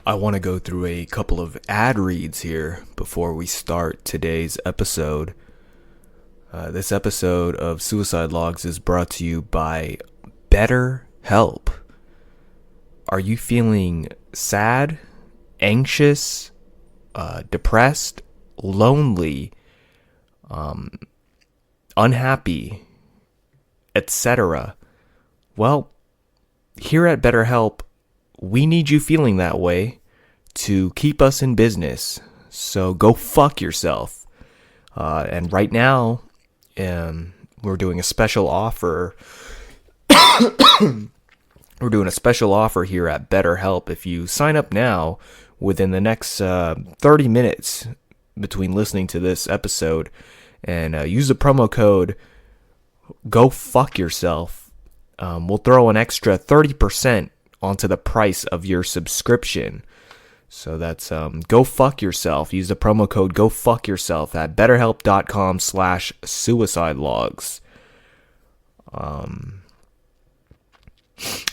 I want to go through a couple of ad reads here before we start today's episode. This episode of Suicide Logs is brought to you by BetterHelp. Are you feeling sad, anxious, depressed, lonely, unhappy, etc.? Well, here at BetterHelp, we need you feeling that way to keep us in business. So go fuck yourself. And right now, we're doing a special offer. We're doing a special offer here at BetterHelp. If you sign up now, within the next 30 minutes between listening to this episode, and use the promo code Go Fuck Yourself, we'll throw an extra 30% onto the price of your subscription. So that's Go Fuck Yourself. Use the promo code Go Fuck Yourself at betterhelp.com/suicide logs.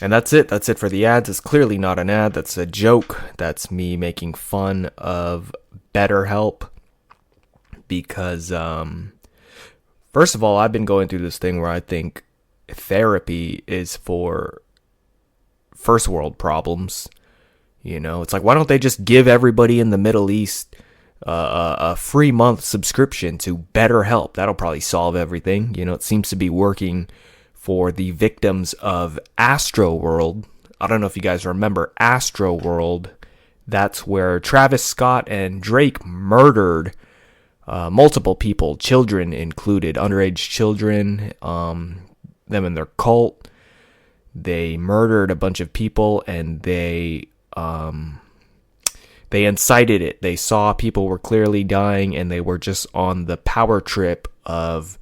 And that's it. That's it for the ads. It's clearly not an ad. That's a joke. That's me making fun of BetterHelp. Because, first of all, I've been going through this thing where I think therapy is for first world problems. You know, it's like, why don't they just give everybody in the Middle East a free month subscription to BetterHelp? That'll probably solve everything. You know, it seems to be working for the victims of Astroworld. I don't know if you guys remember Astroworld. That's where Travis Scott and Drake murdered multiple people, children included, underage children, them and their cult. They murdered a bunch of people, and they incited it. They saw people were clearly dying, and they were just on the power trip of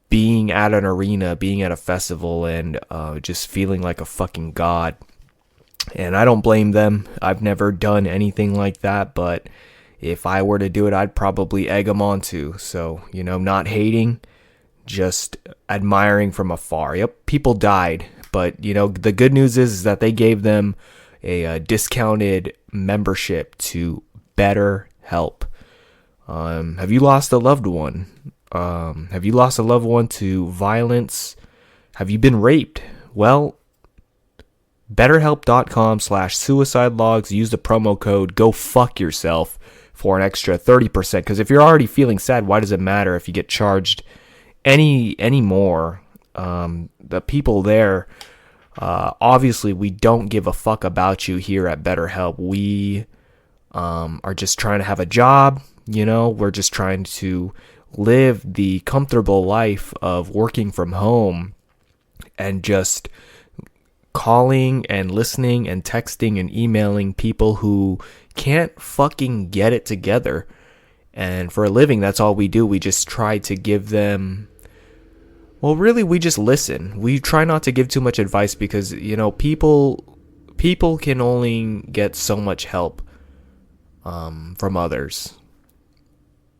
being at an arena, being at a festival, and just feeling like a fucking god. And I don't blame them. I've never done anything like that, but if I were to do it, I'd probably egg them on too. So, you know, not hating, just admiring from afar. Yep, people died, but, you know, the good news is that they gave them a discounted membership to BetterHelp. Have you lost a loved one? Have you lost a loved one to violence? Have you been raped? Well, BetterHelp.com/suicide logs. Use the promo code Go Fuck Yourself for an extra 30%. Because if you're already feeling sad, why does it matter if you get charged any more? The people there, obviously, we don't give a fuck about you here at BetterHelp. We are just trying to have a job. You know, we're just trying to live the comfortable life of working from home and just calling and listening and texting and emailing people who can't fucking get it together. And for a living, that's all we do. We just try to give them, well, really, we just listen. We try not to give too much advice because, you know, people can only get so much help from others.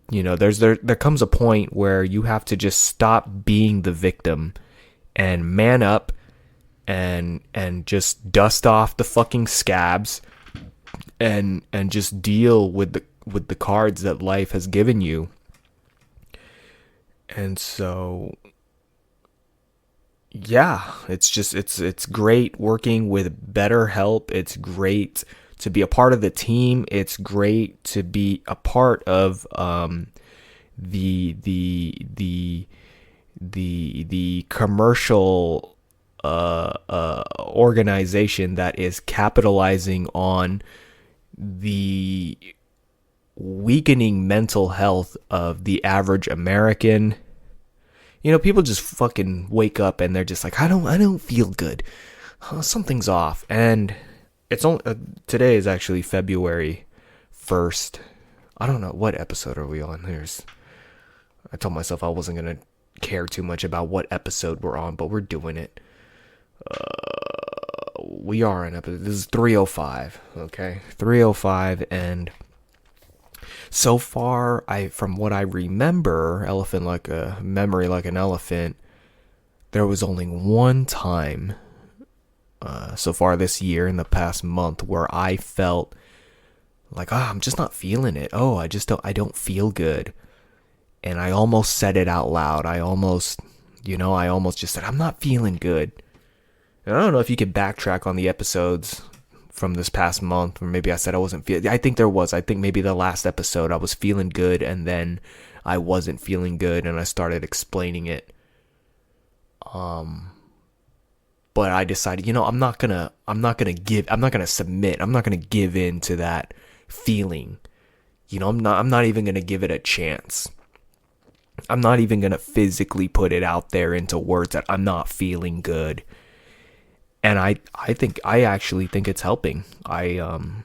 You know, there comes a point where you have to just stop being the victim and man up and just dust off the fucking scabs and just deal with the cards that life has given you. And so, yeah, it's great working with BetterHelp. It's great to be a part of the team. It's great to be a part of the commercial organization that is capitalizing on the weakening mental health of the average American. You know, people just fucking wake up and they're just like, I don't feel good. Something's off. And it's only today is actually February 1st. I don't know, what episode are we on? I told myself I wasn't gonna care too much about what episode we're on, but we're doing it. We are on episode. This is 305. Okay, 305, and so far, from what I remember, memory like an elephant, there was only one time so far this year, in the past month, where I felt like, I'm just not feeling it. I don't feel good. And I almost said it out loud. I almost just said, I'm not feeling good. And I don't know if you can backtrack on the episodes from this past month, or maybe I said I wasn't feeling. I think maybe the last episode I was feeling good, and then I wasn't feeling good, and I started explaining it. But I decided, I'm not gonna submit. I'm not gonna give in to that feeling. I'm not even gonna give it a chance. I'm not even gonna physically put it out there into words that I'm not feeling good. And I actually think it's helping. I'm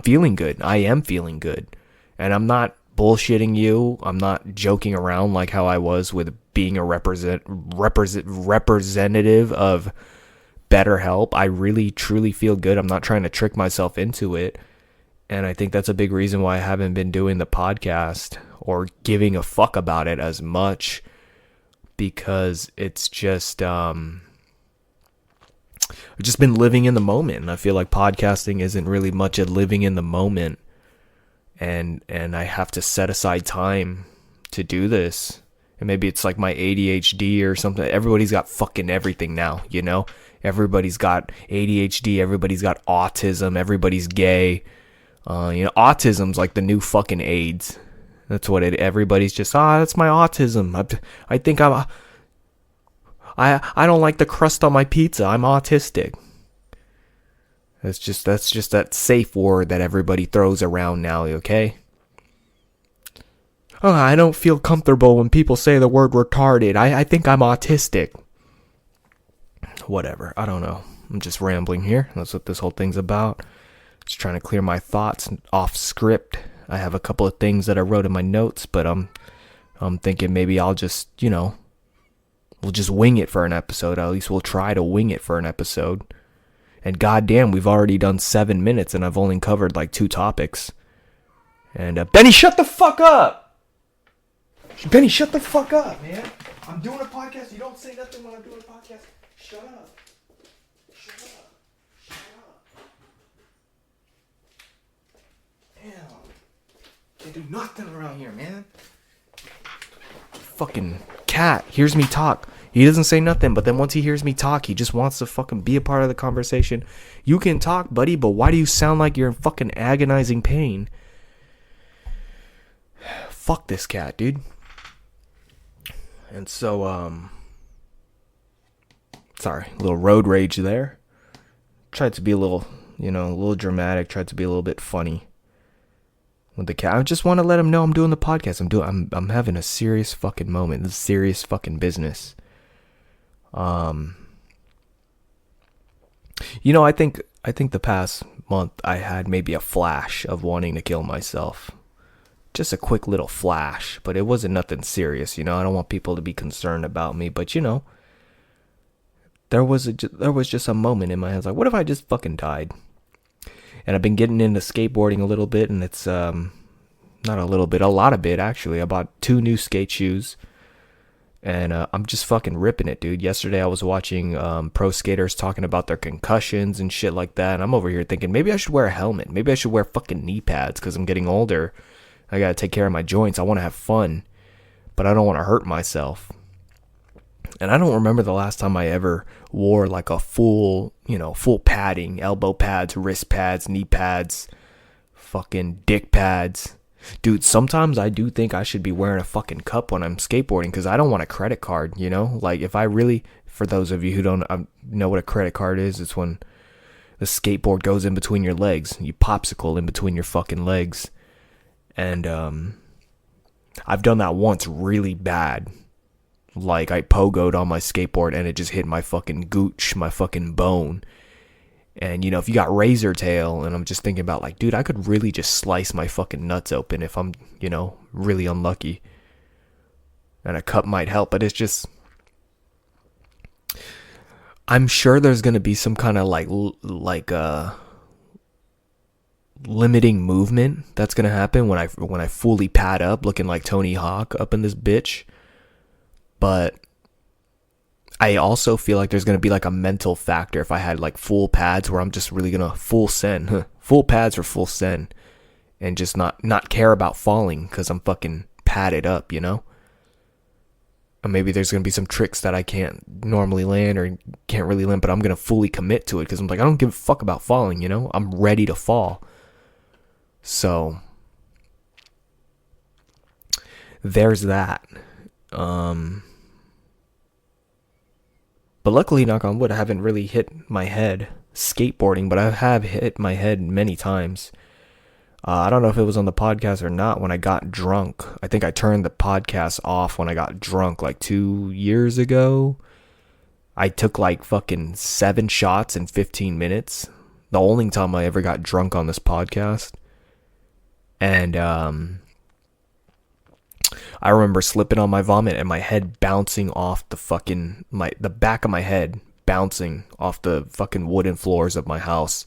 feeling good. I am feeling good. And I'm not bullshitting you. I'm not joking around like how I was with being a representative of BetterHelp. I really truly feel good. I'm not trying to trick myself into it. And I think that's a big reason why I haven't been doing the podcast or giving a fuck about it as much, because it's just I've just been living in the moment, and I feel like podcasting isn't really much of living in the moment, and I have to set aside time to do this. And maybe it's like my ADHD or something. Everybody's got fucking everything now, Everybody's got ADHD, everybody's got autism, everybody's gay. Autism's like the new fucking AIDS. That's what everybody's just, that's my autism. I think I don't like the crust on my pizza. I'm autistic. That's just that safe word that everybody throws around now, okay? I don't feel comfortable when people say the word retarded. I think I'm autistic. Whatever. I don't know. I'm just rambling here. That's what this whole thing's about. Just trying to clear my thoughts off script. I have a couple of things that I wrote in my notes, but I'm thinking maybe I'll just, we'll just wing it for an episode. At least we'll try to wing it for an episode. And goddamn, we've already done 7 minutes and I've only covered like 2 topics. And Benny, shut the fuck up! Benny, shut the fuck up, man. I'm doing a podcast. You don't say nothing when I'm doing a podcast. Shut up. Shut up. Shut up. Damn. Can't do nothing around here, man. Fucking cat hears me talk. He doesn't say nothing, but then once he hears me talk, he just wants to fucking be a part of the conversation. You can talk, buddy, but why do you sound like you're in fucking agonizing pain? Fuck this cat, dude. And so, sorry, a little road rage there. Tried to be a little, a little dramatic. Tried to be a little bit funny with the cat. I just want to let him know I'm doing the podcast. I'm having a serious fucking moment. This is serious fucking business. I think the past month I had maybe a flash of wanting to kill myself. Just a quick little flash, but it wasn't nothing serious, I don't want people to be concerned about me, but there was just a moment in my head. I was like, what if I just fucking died? And I've been getting into skateboarding a little bit, and it's not a little bit, a lot of bit actually. I bought 2 new skate shoes, and I'm just fucking ripping it, dude. Yesterday I was watching pro skaters talking about their concussions and shit like that, and I'm over here thinking maybe I should wear a helmet. Maybe I should wear fucking knee pads because I'm getting older. I gotta take care of my joints. I want to have fun, but I don't want to hurt myself. And I don't remember the last time I ever wore like a full padding, elbow pads, wrist pads, knee pads, fucking dick pads. Dude, sometimes I do think I should be wearing a fucking cup when I'm skateboarding because I don't want a credit card, Like if I really, for those of you who don't know what a credit card is, it's when the skateboard goes in between your legs. You popsicle in between your fucking legs. And I've done that once really bad. Like I pogoed on my skateboard and it just hit my fucking gooch, my fucking bone. And if you got razor tail, and I'm just thinking about like, dude, I could really just slice my fucking nuts open if I'm, really unlucky. And a cup might help, but it's just, I'm sure there's going to be some kind of like limiting movement that's gonna happen when I fully pad up looking like Tony Hawk up in this bitch. But I also feel like there's going to be like a mental factor if I had like full pads where I'm just really going to full send, full pads or full send, and just not care about falling because I'm fucking padded up, you know? Or maybe there's going to be some tricks that I can't normally land or can't really land, but I'm going to fully commit to it because I'm like, I don't give a fuck about falling, you know? I'm ready to fall. So, there's that. But luckily, knock on wood, I haven't really hit my head skateboarding, but I have hit my head many times. I don't know if it was on the podcast or not when I got drunk. I think I turned the podcast off when I got drunk like 2 years ago. I took like fucking 7 shots in 15 minutes. The only time I ever got drunk on this podcast. And I remember slipping on my vomit and my head bouncing off the back of my head bouncing off the fucking wooden floors of my house.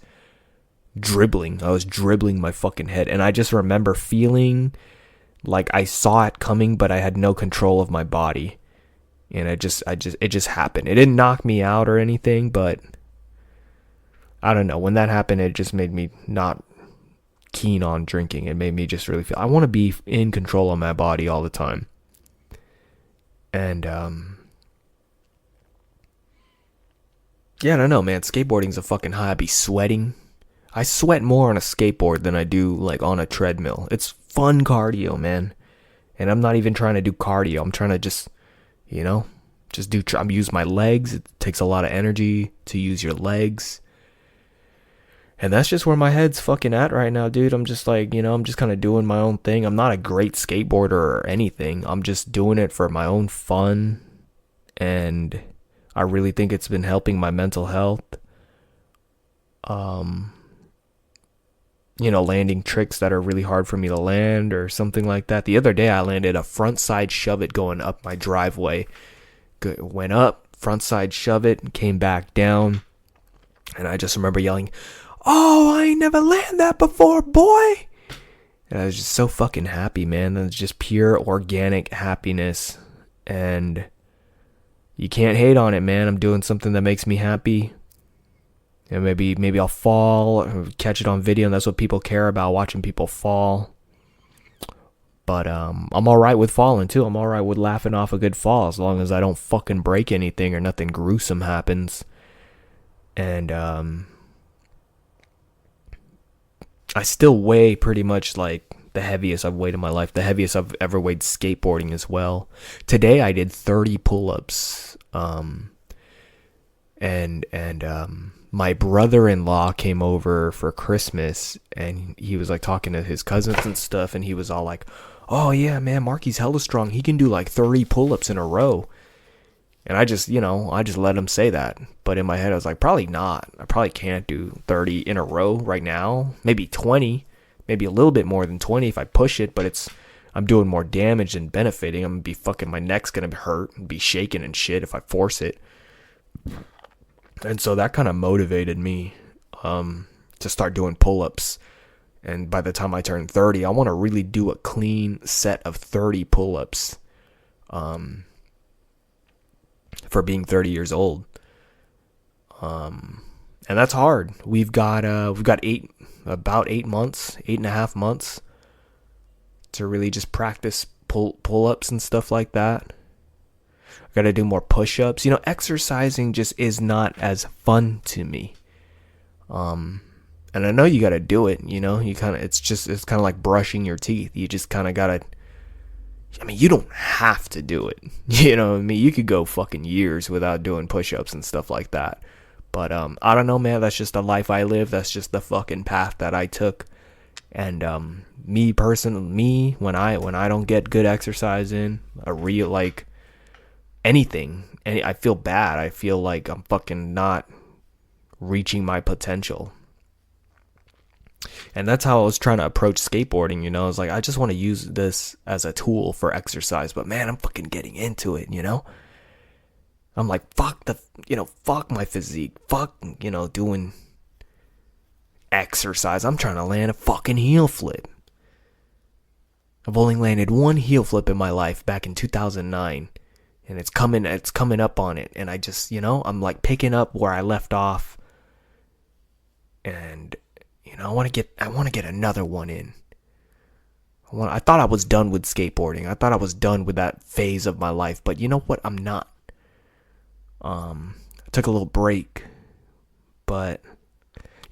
I was dribbling my fucking head, and I just remember feeling like I saw it coming, but I had no control of my body. And it just happened. It didn't knock me out or anything, but I don't know. When that happened, it just made me not keen on drinking. It made me just really feel I want to be in control of my body all the time. And yeah, I don't know, man. Skateboarding's a fucking high. I be sweating. I sweat more on a skateboard than I do like on a treadmill. It's fun cardio, man. And I'm not even trying to do cardio. I'm trying to just, I'm use my legs. It takes a lot of energy to use your legs. And that's just where my head's fucking at right now, dude. I'm just like, I'm just kind of doing my own thing. I'm not a great skateboarder or anything. I'm just doing it for my own fun. And I really think it's been helping my mental health. Landing tricks that are really hard for me to land or something like that. The other day I landed a front side shove it going up my driveway. Went up, front side shove it, came back down. And I just remember yelling, "Oh, I ain't never landed that before, boy!" And I was just so fucking happy, man. That's just pure organic happiness. And you can't hate on it, man. I'm doing something that makes me happy. And maybe I'll fall or catch it on video, and that's what people care about, watching people fall. But I'm alright with falling too. I'm alright with laughing off a good fall as long as I don't fucking break anything or nothing gruesome happens. And I still weigh pretty much like the heaviest I've weighed in my life. The heaviest I've ever weighed skateboarding as well. Today I did 30 pull-ups. My brother-in-law came over for Christmas, and he was like talking to his cousins and stuff, and he was all like, "Oh yeah, man, Marky's hella strong. He can do like 30 pull-ups in a row." And I just let him say that. But in my head, I was like, probably not. I probably can't do 30 in a row right now. Maybe 20, maybe a little bit more than 20 if I push it, but I'm doing more damage than benefiting. I'm going to be my neck's going to hurt and be shaking and shit if I force it. And so that kind of motivated me to start doing pull-ups. And by the time I turn 30, I want to really do a clean set of 30 pull-ups for being 30 years old. And that's hard. We've got about 8 months, 8.5 months to really just practice pull-ups and stuff like that. I got to do more push-ups. Exercising just is not as fun to me. And I know you got to do it, it's kind of like brushing your teeth. You just kind of got to, you don't have to do it. You could go fucking years without doing push-ups and stuff like that. But I don't know, man. That's just the life I live. That's just the fucking path that I took. And me personally, when I don't get good exercise in, a real like anything, I feel bad. I feel like I'm fucking not reaching my potential. And that's how I was trying to approach skateboarding, I was like, I just want to use this as a tool for exercise, but man, I'm fucking getting into it, I'm like, fuck my physique, fuck, doing exercise. I'm trying to land a fucking heel flip. I've only landed one heel flip in my life back in 2009, and it's coming up on it, and I just, I'm like picking up where I left off, and I want to get another one in. I thought I was done with skateboarding. I thought I was done with that phase of my life, but you know what? I'm not. I took a little break, but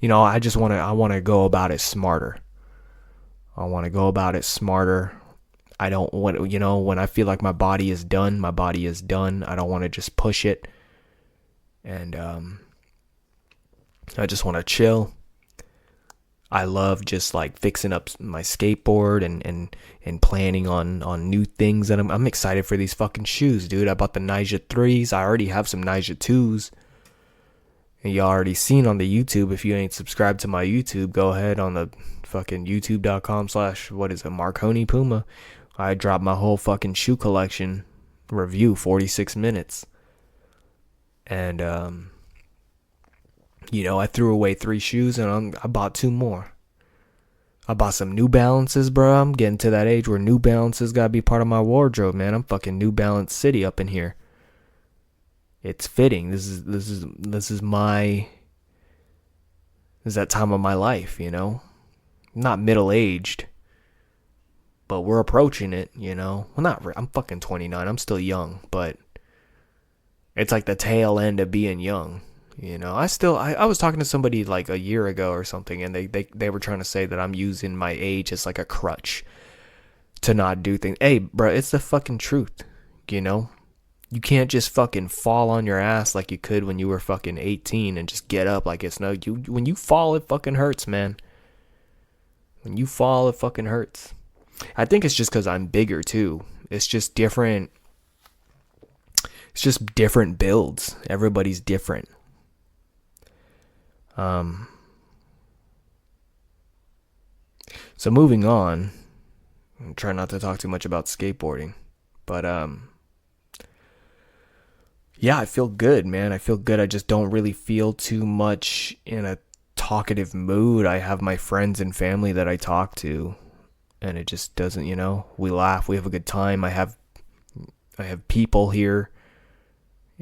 I want to go about it smarter. I want to go about it smarter. I don't want, when I feel like my body is done, my body is done. I don't want to just push it. And I just want to chill. I love just like fixing up my skateboard and planning on new things. And I'm excited for these fucking shoes, dude. I bought the Nyjah 3s. I already have some Nyjah 2s. And you already seen on the YouTube. If you ain't subscribed to my YouTube, go ahead on the fucking youtube.com/Marconi Puma. I dropped my whole fucking shoe collection review, 46 minutes. And, I threw away 3 shoes and I bought 2 more. I bought some New Balances, bro. I'm getting to that age where New Balances gotta be part of my wardrobe, man. I'm fucking New Balance City up in here. It's fitting. This is that time of my life, Not middle-aged, but we're approaching it, Well, I'm fucking 29. I'm still young, but it's like the tail end of being young, I was talking to somebody like a year ago or something, and they were trying to say that I'm using my age as like a crutch to not do things. Hey, bro, it's the fucking truth, You can't just fucking fall on your ass like you could when you were fucking 18 and just get up like it's when you fall, it fucking hurts, man. When you fall, it fucking hurts. I think it's just because I'm bigger too. It's just different. It's just different builds. Everybody's different. So moving on, I'm trying not to talk too much about skateboarding, but yeah, I feel good, man. I feel good. I just don't really feel too much in a talkative mood. I have my friends and family that I talk to, and it just doesn't, we laugh, we have a good time. I have people here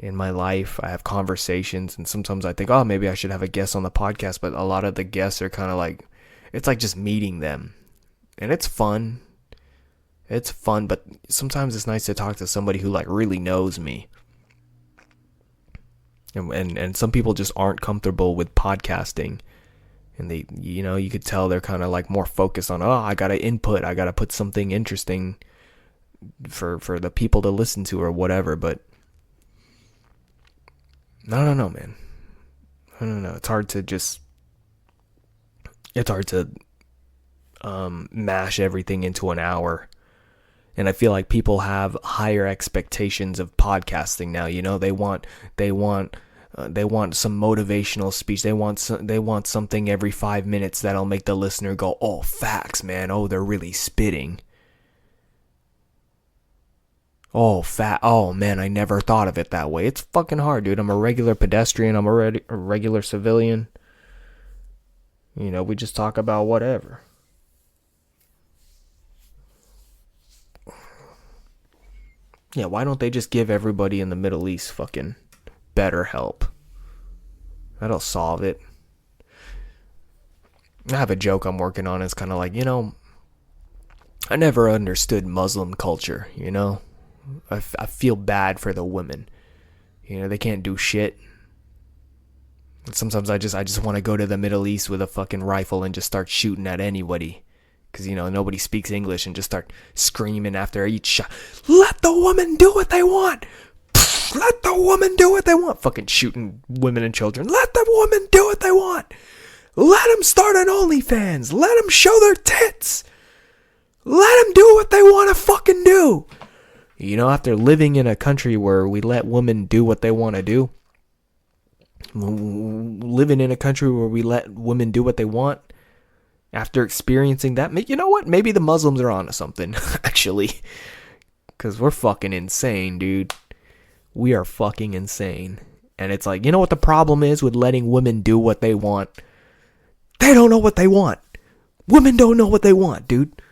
in my life. I have conversations, and sometimes I think, oh, maybe I should have a guest on the podcast, but a lot of the guests are kind of like, it's like just meeting them, and it's fun. It's fun, but sometimes it's nice to talk to somebody who like really knows me. And some people just aren't comfortable with podcasting, and they, you could tell they're kind of like more focused on, I gotta input, I gotta put something interesting for the people to listen to or whatever. But I don't know, man. I don't know. It's hard to mash everything into an hour. And I feel like people have higher expectations of podcasting now. They want some motivational speech. They want something every 5 minutes that'll make the listener go, "Oh, facts, man. Oh, they're really spitting. Oh man, I never thought of it that way." It's fucking hard, dude. I'm a regular pedestrian. I'm a regular civilian. We just talk about whatever. Yeah, why don't they just give everybody in the Middle East fucking better help? That'll solve it. I have a joke I'm working on. It's kind of like, I never understood Muslim culture, I feel bad for the women. They can't do shit. And sometimes I just want to go to the Middle East with a fucking rifle and just start shooting at anybody. Because, nobody speaks English, and just start screaming after each shot. Let the woman do what they want. Let the woman do what they want. Fucking shooting women and children. Let the woman do what they want. Let them start an OnlyFans. Let them show their tits. Let them do what they want to fucking do. After living in a country where we let women do what they want to do, living in a country where we let women do what they want, after experiencing that, you know what? Maybe the Muslims are onto something, actually. Because we're fucking insane, dude. We are fucking insane. And it's like, what the problem is with letting women do what they want? They don't know what they want. Women don't know what they want, dude.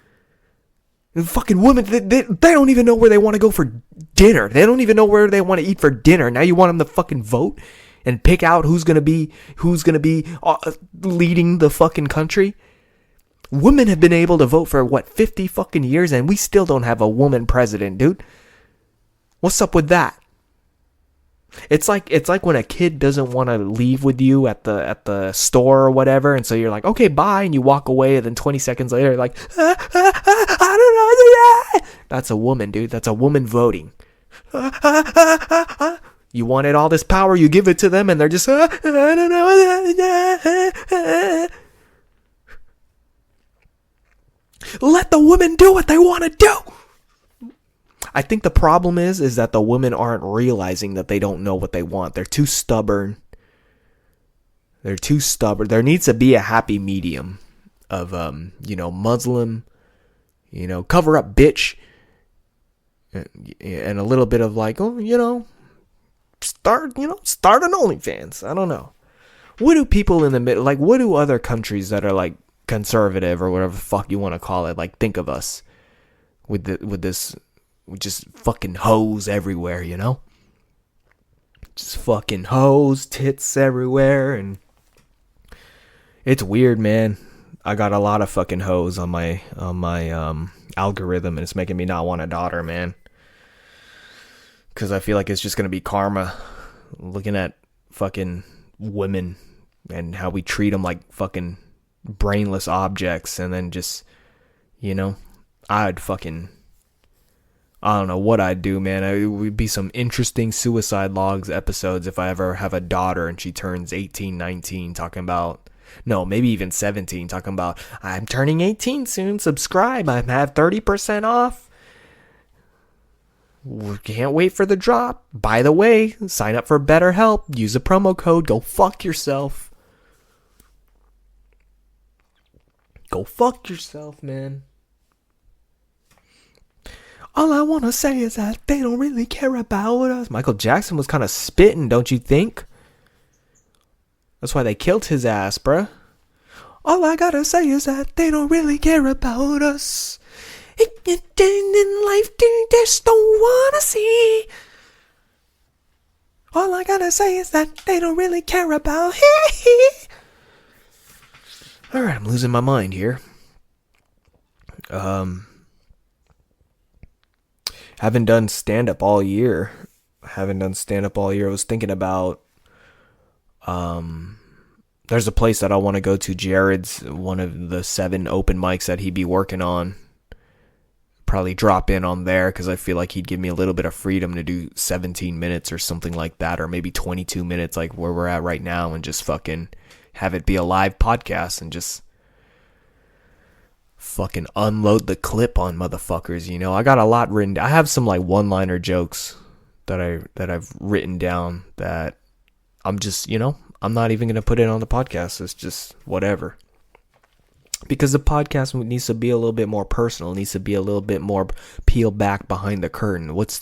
Fucking women, they don't even know where they want to go for dinner. They don't even know where they want to eat for dinner. Now you want them to fucking vote and pick out who's gonna be leading the fucking country. Women have been able to vote for 50 fucking years, and we still don't have a woman president, dude. What's up with that? It's like when a kid doesn't want to leave with you at the store or whatever, and so you're like, okay, bye, and you walk away, and then 20 seconds later, you're like, I don't know. That's a woman, dude. That's a woman voting. You wanted all this power, you give it to them, and they're just, I don't know. Let the women do what they want to do. I think the problem is that the women aren't realizing that they don't know what they want. They're too stubborn. There needs to be a happy medium of, Muslim, cover up bitch, and a little bit of like, start an OnlyFans. I don't know. What do people in the middle, like, what do other countries that are like conservative or whatever the fuck you want to call it, like, think of us with this, just fucking hoes everywhere, just fucking hoes, tits everywhere, and it's weird, man. I got a lot of fucking hoes on my algorithm, and it's making me not want a daughter, man. Because I feel like it's just gonna be karma, looking at fucking women and how we treat them like fucking brainless objects, and then just, I don't know what I'd do, man. It would be some interesting Suicide Logs episodes if I ever have a daughter and she turns 18, 19, talking about, no, maybe even 17, talking about, I'm turning 18 soon, subscribe, I have 30% off. Can't wait for the drop. By the way, sign up for BetterHelp, use a promo code, go fuck yourself. Go fuck yourself, man. All I want to say is that they don't really care about us. Michael Jackson was kind of spitting, don't you think? That's why they killed his ass, bruh. All I gotta say is that they don't really care about us. In life, they just don't wanna see. All I gotta say is that they don't really care about. Alright, I'm losing my mind here. Haven't done stand-up all year. I was thinking about, there's a place that I want to go to. Jared's one of the 7 open mics that he'd be working on. Probably drop in on there, because I feel like he'd give me a little bit of freedom to do 17 minutes or something like that, or maybe 22 minutes like where we're at right now, and just fucking have it be a live podcast and just fucking unload the clip on motherfuckers. I got a lot written. I have some like one-liner jokes that I've written down that I'm just, I'm not even going to put it on the podcast. It's just whatever. Because the podcast needs to be a little bit more personal. It needs to be a little bit more peel back behind the curtain. What's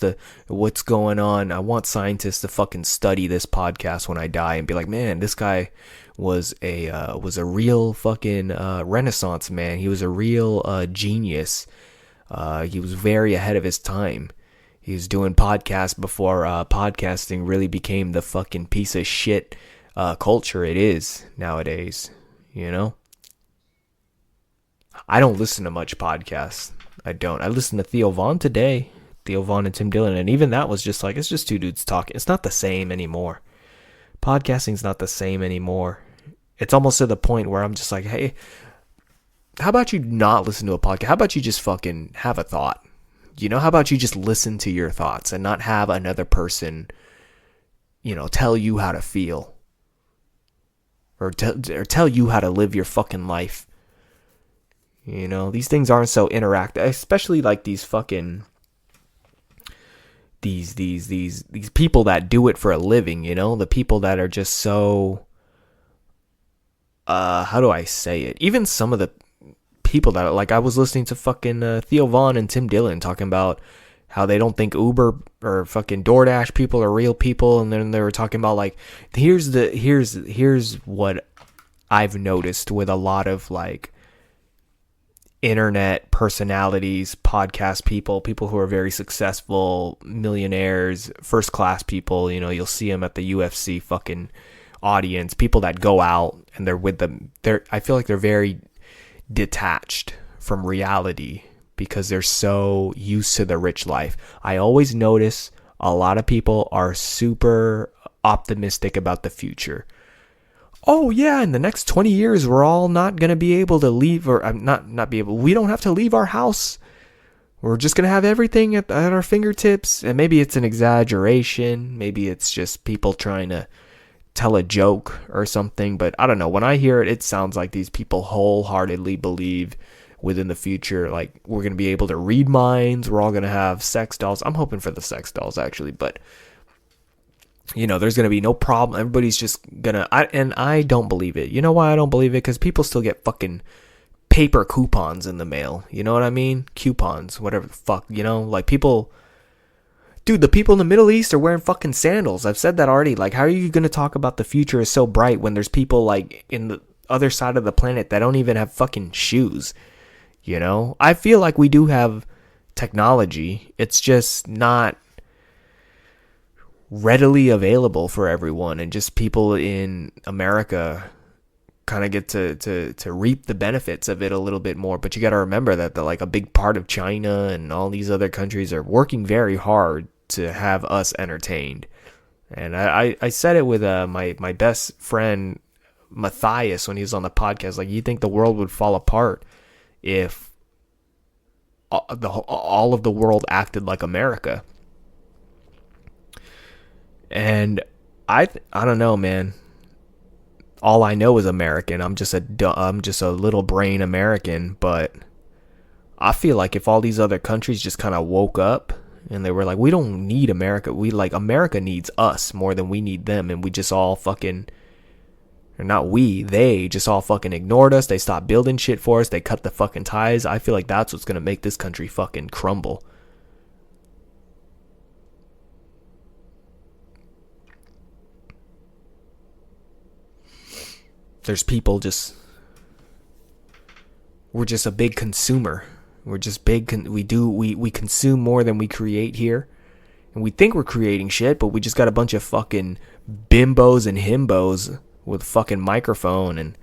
going on? I want scientists to fucking study this podcast when I die and be like, man, this guy was a real fucking Renaissance man. He was a real genius. He was very ahead of his time. He was doing podcasts before podcasting really became the fucking piece of shit culture it is nowadays. I don't listen to much podcasts. I don't. I listened to Theo Von today. Theo Von and Tim Dillon, and even that was just like, it's just two dudes talking. It's not the same anymore. Podcasting's not the same anymore. It's almost to the point where I'm just like, hey, how about you not listen to a podcast? How about you just fucking have a thought? How about you just listen to your thoughts and not have another person, tell you how to feel, or tell you how to live your fucking life. These things aren't so interactive, especially like these fucking these people that do it for a living, the people that are just so how do I say it? Even some of the people that, like, I was listening to fucking Theo Von and Tim Dillon talking about how they don't think Uber or fucking DoorDash people are real people, and then they were talking about like, here's what I've noticed with a lot of like internet personalities, podcast people who are very successful, millionaires, first class people. You know, you'll see them at the UFC fucking audience, people that go out and they're with them. I feel like they're very detached from reality because they're so used to the rich life. I always notice a lot of people are super optimistic about the future. Oh yeah, in the next 20 years we're all not going to be able to leave, or not be able, we don't have to leave our house. We're just going to have everything at our fingertips. And maybe it's an exaggeration, maybe it's just people trying to tell a joke or something, but I don't know. When I hear it, it sounds like these people wholeheartedly believe within the future, like we're going to be able to read minds, we're all going to have sex dolls. I'm hoping for the sex dolls actually, but you know, there's going to be no problem. Everybody's just going to, and I don't believe it. You know why I don't believe it? Because people still get fucking paper coupons in the mail. You know what I mean? Coupons, whatever the fuck, you know? Like people, dude, the people in the Middle East are wearing fucking sandals. I've said that already. Like, how are you going to talk about the future is so bright when there's people like in the other side of the planet that don't even have fucking shoes? You know? I feel like we do have technology. It's just not readily available for everyone, and just people in America kind of get to reap the benefits of it a little bit more. But you got to remember that like a big part of China and all these other countries are working very hard to have us entertained. And I said it with my best friend Matthias when he was on the podcast. Like, you think the world would fall apart if all of the world acted like America? And I don't know, man. All I know is American. I'm just a little brain American, but I feel like if all these other countries just kind of woke up and they were like, we don't need America. America needs us more than we need them, and we just all fucking, or not we, they just all fucking ignored us. They stopped building shit for us. They cut the fucking ties. I feel like that's what's going to make this country fucking crumble. There's people we're just a big consumer. We're just big. We consume more than we create here. And we think we're creating shit, but we just got a bunch of fucking bimbos and himbos with fucking microphone and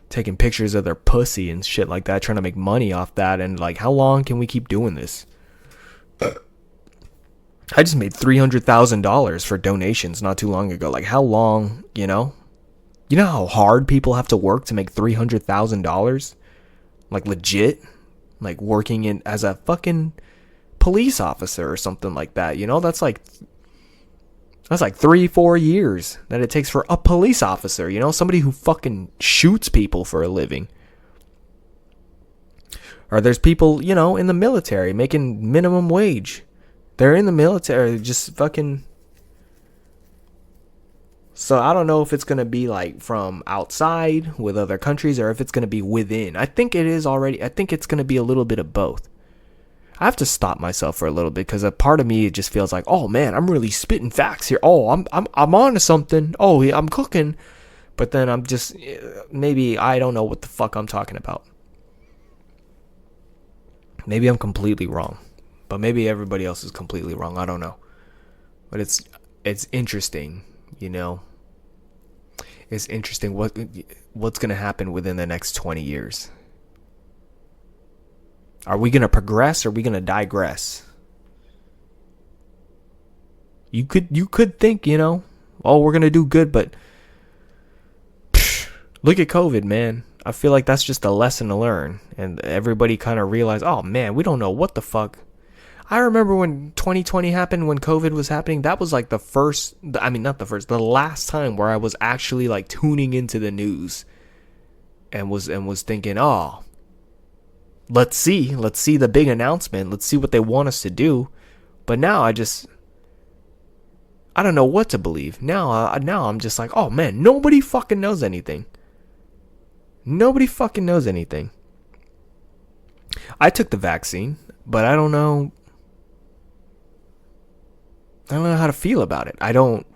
taking pictures of their pussy and shit like that, trying to make money off that. And like, how long can we keep doing this? I just made $300,000 for donations not too long ago. Like, how long, you know? You know how hard people have to work to make $300,000? Like, legit? Like, working in as a fucking police officer or something like that. You know, that's like 3-4 years that it takes for a police officer. You know, somebody who fucking shoots people for a living. Or there's people, you know, in the military making minimum wage. They're in the military, just fucking. So I don't know if it's going to be like from outside with other countries or if it's going to be within. I think it is already. I think it's going to be a little bit of both. I have to stop myself for a little bit because a part of me, it just feels like, oh man, I'm really spitting facts here. Oh, I'm on to something. Oh, yeah, I'm cooking. But then I'm just, maybe I don't know what the fuck I'm talking about. Maybe I'm completely wrong. But maybe everybody else is completely wrong. I don't know. But it's interesting, you know. It's interesting what's going to happen within the next 20 years. Are we going to progress or are we going to digress? You could think, you know, oh, we're going to do good, but look at COVID, man. I feel like that's just a lesson to learn. And everybody kind of realized, oh man, we don't know what the fuck. I remember when 2020 happened, when COVID was happening, that was like the last time where I was actually like tuning into the news and was thinking, oh, let's see the big announcement. Let's see what they want us to do. But now I don't know what to believe. Now I'm just like, oh man, nobody fucking knows anything. Nobody fucking knows anything. I took the vaccine, but I don't know how to feel about it. I don't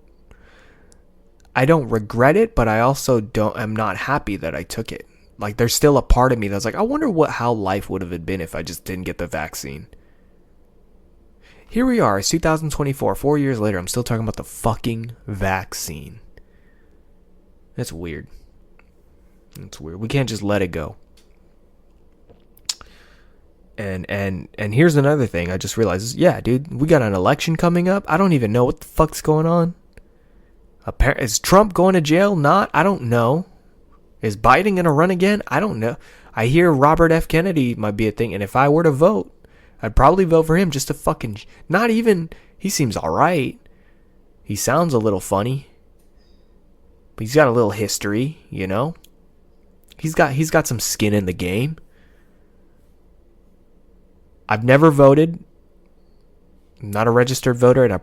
regret it, but I also I'm not happy that I took it. like there's still a part of me that's like, I wonder how life would have been if I just didn't get the vaccine. Here we are, it's 2024, 4 years later, I'm still talking about the fucking vaccine. That's weird. It's weird. We can't just let it go. And here's another thing I just realized. Yeah, dude, we got an election coming up. I don't even know what the fuck's going on. Is Trump going to jail? Not. I don't know. Is Biden going to run again? I don't know. I hear Robert F. Kennedy might be a thing. And if I were to vote, I'd probably vote for him just to fucking... Not even... He seems alright. He sounds a little funny. But he's got a little history, you know? He's got some skin in the game. I've never voted. I'm not a registered voter, and I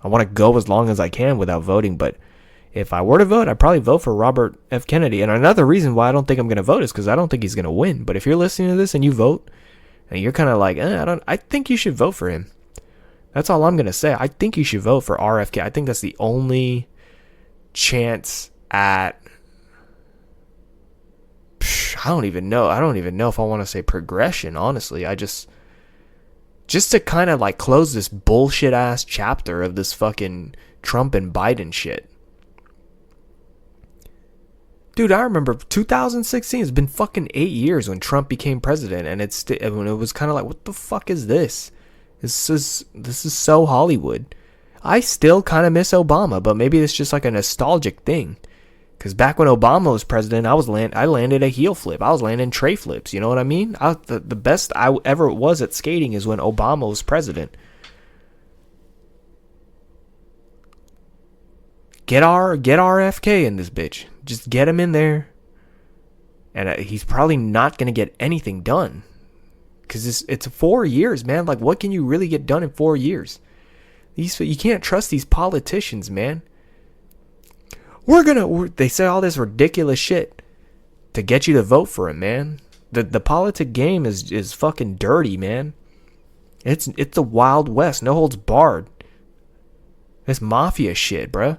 want to go as long as I can without voting, but if I were to vote, I'd probably vote for Robert F. Kennedy. And another reason why I don't think I'm going to vote is because I don't think he's going to win. But if you're listening to this and you vote, and you're kind of like, I think you should vote for him. That's all I'm going to say. I think you should vote for RFK. I think that's the only chance at... I don't even know if I want to say progression, honestly. I just to kind of like close this bullshit ass chapter of this fucking Trump and Biden shit. Dude, I remember 2016. It's been fucking 8 years when Trump became president, and when it was kind of like, what the fuck is this? This is so Hollywood. I still kind of miss Obama, but maybe it's just like a nostalgic thing. Because back when Obama was president, I landed a heel flip. I was landing tray flips. You know what I mean? The best I ever was at skating is when Obama was president. Get RFK in this bitch. Just get him in there. And he's probably not going to get anything done. Because it's 4 years, man. Like, what can you really get done in 4 years? You can't trust these politicians, man. They say all this ridiculous shit to get you to vote for him, man. The politic game is fucking dirty, man. It's the Wild West, no holds barred. It's mafia shit, bruh.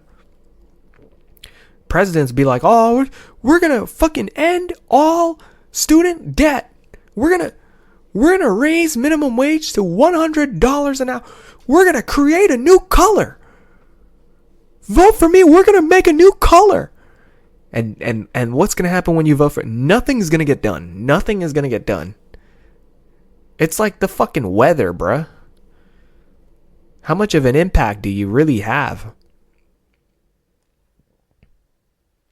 Presidents be like, oh, we're gonna fucking end all student debt. We're gonna raise minimum wage to $100 an hour. We're gonna create a new color. Vote for me. We're going to make a new color. And what's going to happen when you vote for it? Nothing's going to get done. Nothing is going to get done. It's like the fucking weather, bruh. How much of an impact do you really have?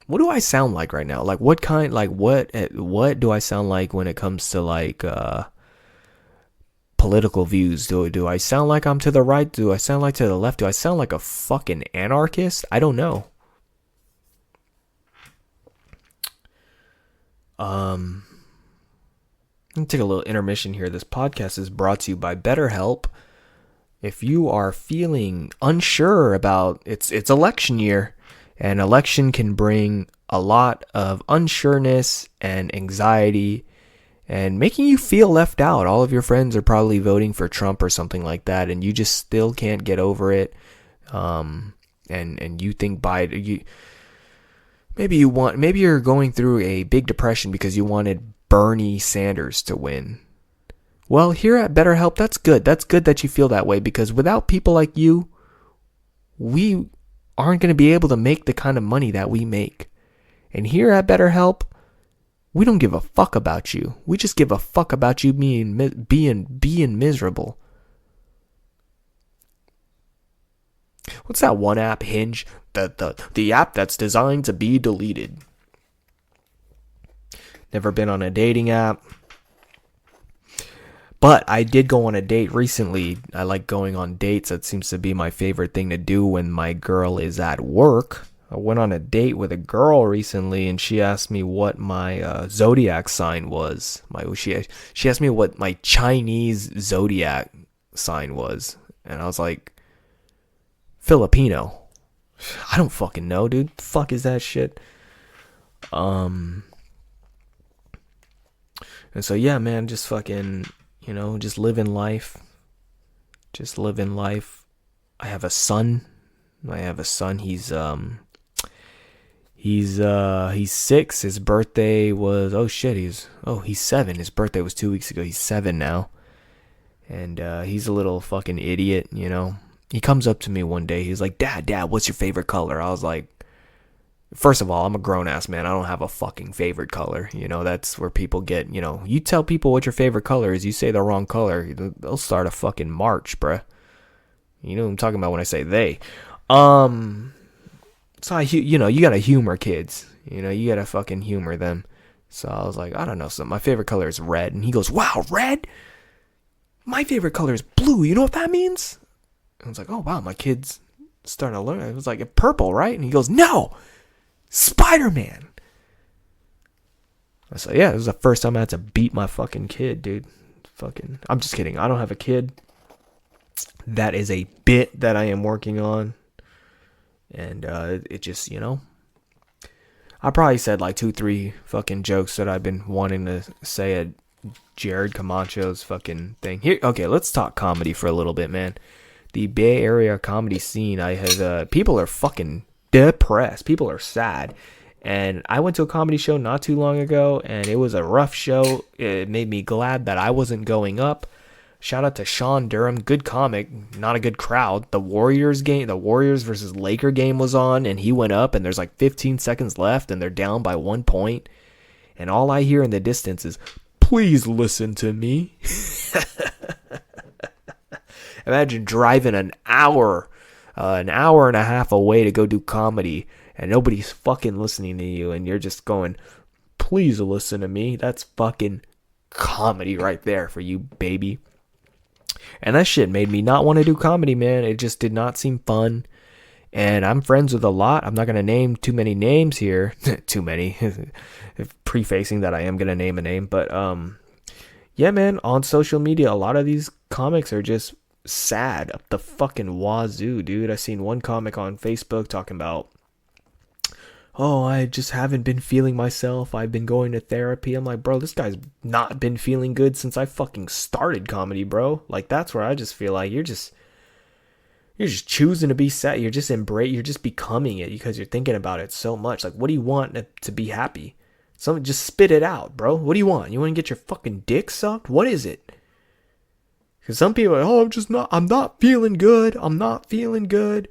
What do I sound like right now? Like what do I sound like when it comes to like political views? Do I sound like I'm to the right? Do I sound like to the left? Do I sound like a fucking anarchist? I don't know. Let me take a little intermission here. This podcast is brought to you by BetterHelp. If you are feeling unsure about it's election year, and election can bring a lot of unsureness and anxiety and making you feel left out. All of your friends are probably voting for Trump or something like that, and you just still can't get over it. And you think Biden, maybe you're going through a big depression because you wanted Bernie Sanders to win. Well, here at BetterHelp, that's good. That's good that you feel that way, because without people like you, we aren't going to be able to make the kind of money that we make. And here at BetterHelp, we don't give a fuck about you. We just give a fuck about you being miserable. What's that one app, Hinge? The app that's designed to be deleted. Never been on a dating app. But I did go on a date recently. I like going on dates. That seems to be my favorite thing to do when my girl is at work. I went on a date with a girl recently, and she asked me what my zodiac sign was. She asked me what my Chinese zodiac sign was, and I was like, Filipino. I don't fucking know, dude. The fuck is that shit? And so yeah, man, just fucking, just living life. Just living life. I have a son. He's He's 6. His birthday was, oh shit, he's 7. His birthday was 2 weeks ago. He's 7 now. And he's a little fucking idiot, you know. He comes up to me one day. He's like, Dad, what's your favorite color? I was like, first of all, I'm a grown-ass man. I don't have a fucking favorite color. You know, that's where people get, you know, you tell people what your favorite color is, you say the wrong color, they'll start a fucking march, bruh. You know what I'm talking about when I say they. So you know, you gotta humor kids. You know, you gotta fucking humor them. So I was like, I don't know, so my favorite color is red. And he goes, wow, red? My favorite color is blue. You know what that means? I was like, oh wow, my kid's starting to learn. I was like, purple, right? And he goes, no, Spider-Man. I said, yeah, it was the first time I had to beat my fucking kid, dude. Fucking, I'm just kidding. I don't have a kid. That is a bit that I am working on. And it just, you know, I probably said like 2-3 fucking jokes that I've been wanting to say at Jared Camacho's fucking thing. Here, okay, let's talk comedy for a little bit, man. The Bay Area comedy scene, people are fucking depressed. People are sad. And I went to a comedy show not too long ago, and it was a rough show. It made me glad that I wasn't going up. Shout out to Sean Durham, good comic, not a good crowd. The Warriors versus Laker game was on, and he went up, and there's like 15 seconds left, and they're down by 1 point. And all I hear in the distance is, please listen to me. Imagine driving an hour and a half away to go do comedy, and nobody's fucking listening to you, and you're just going, please listen to me. That's fucking comedy right there for you, baby. And that shit made me not want to do comedy, man. It just did not seem fun. And I'm friends with a lot. I'm not going to name too many names here. Too many. Prefacing that I am going to name a name. But, yeah, man, on social media, a lot of these comics are just sad up the fucking wazoo, dude. I seen one comic on Facebook talking about, oh, I just haven't been feeling myself. I've been going to therapy. I'm like, bro, this guy's not been feeling good since I fucking started comedy, bro. Like, that's where I just feel like you're just choosing to be sad. You're just becoming it because you're thinking about it so much. Like, what do you want to be happy? Just spit it out, bro. What do you want? You want to get your fucking dick sucked? What is it? Because some people are, oh, I'm not feeling good. I'm not feeling good.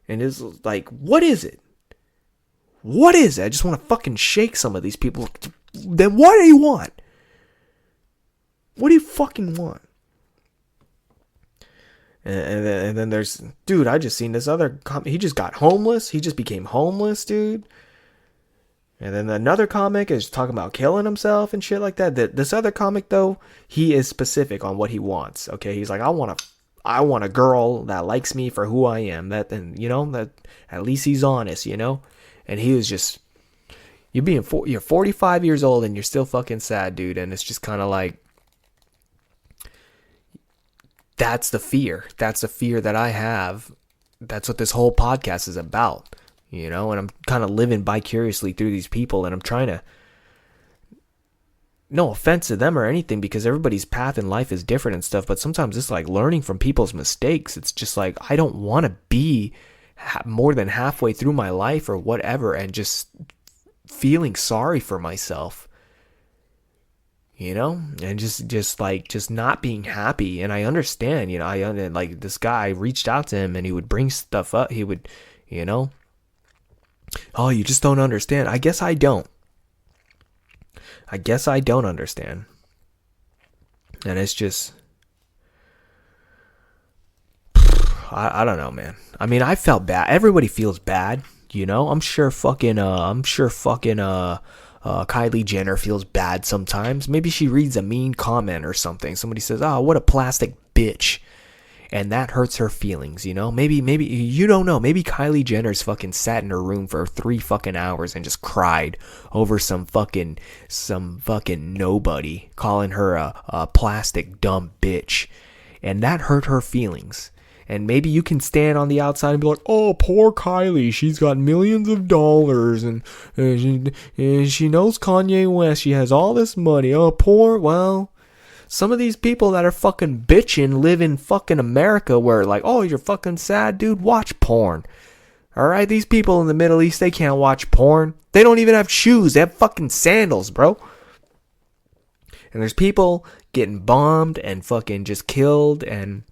And it's like, what is it? What is it? I just want to fucking shake some of these people. Then what do you want? What do you fucking want? And then there's, dude, I just seen this other, he just got homeless. He just became homeless, dude. And then another comic is talking about killing himself and shit like that. This other comic, though, he is specific on what he wants. Okay, he's like, I want a girl that likes me for who I am. That, and you know, that at least he's honest, you know. And he was just, you're 45 years old and you're still fucking sad, dude. And it's just kind of like, that's the fear. That's the fear that I have. That's what this whole podcast is about, you know. And I'm kind of living vicariously through these people, and I'm trying to, no offense to them or anything, because everybody's path in life is different and stuff. But sometimes it's like learning from people's mistakes. It's just like, I don't want to be more than halfway through my life or whatever and just feeling sorry for myself, you know, and just not being happy. And I understand, you know, like this guy reached out to him and he would bring stuff up. He would, you know, oh, you just don't understand. I guess I don't understand. And it's just, I don't know, man. I mean, I felt bad. Everybody feels bad, you know. I'm sure fucking Kylie Jenner feels bad sometimes. Maybe she reads a mean comment or something. Somebody says, "Oh, what a plastic bitch," and that hurts her feelings, you know. Maybe you don't know. Maybe Kylie Jenner's fucking sat in her room for 3 fucking hours and just cried over some fucking nobody calling her a plastic dumb bitch, and that hurt her feelings. And maybe you can stand on the outside and be like, oh, poor Kylie. She's got millions of dollars and she knows Kanye West. She has all this money. Oh, poor. Well, some of these people that are fucking bitching live in fucking America where like, oh, you're fucking sad, dude. Watch porn. Alright, these people in the Middle East, they can't watch porn. They don't even have shoes. They have fucking sandals, bro. And there's people getting bombed and fucking just killed, and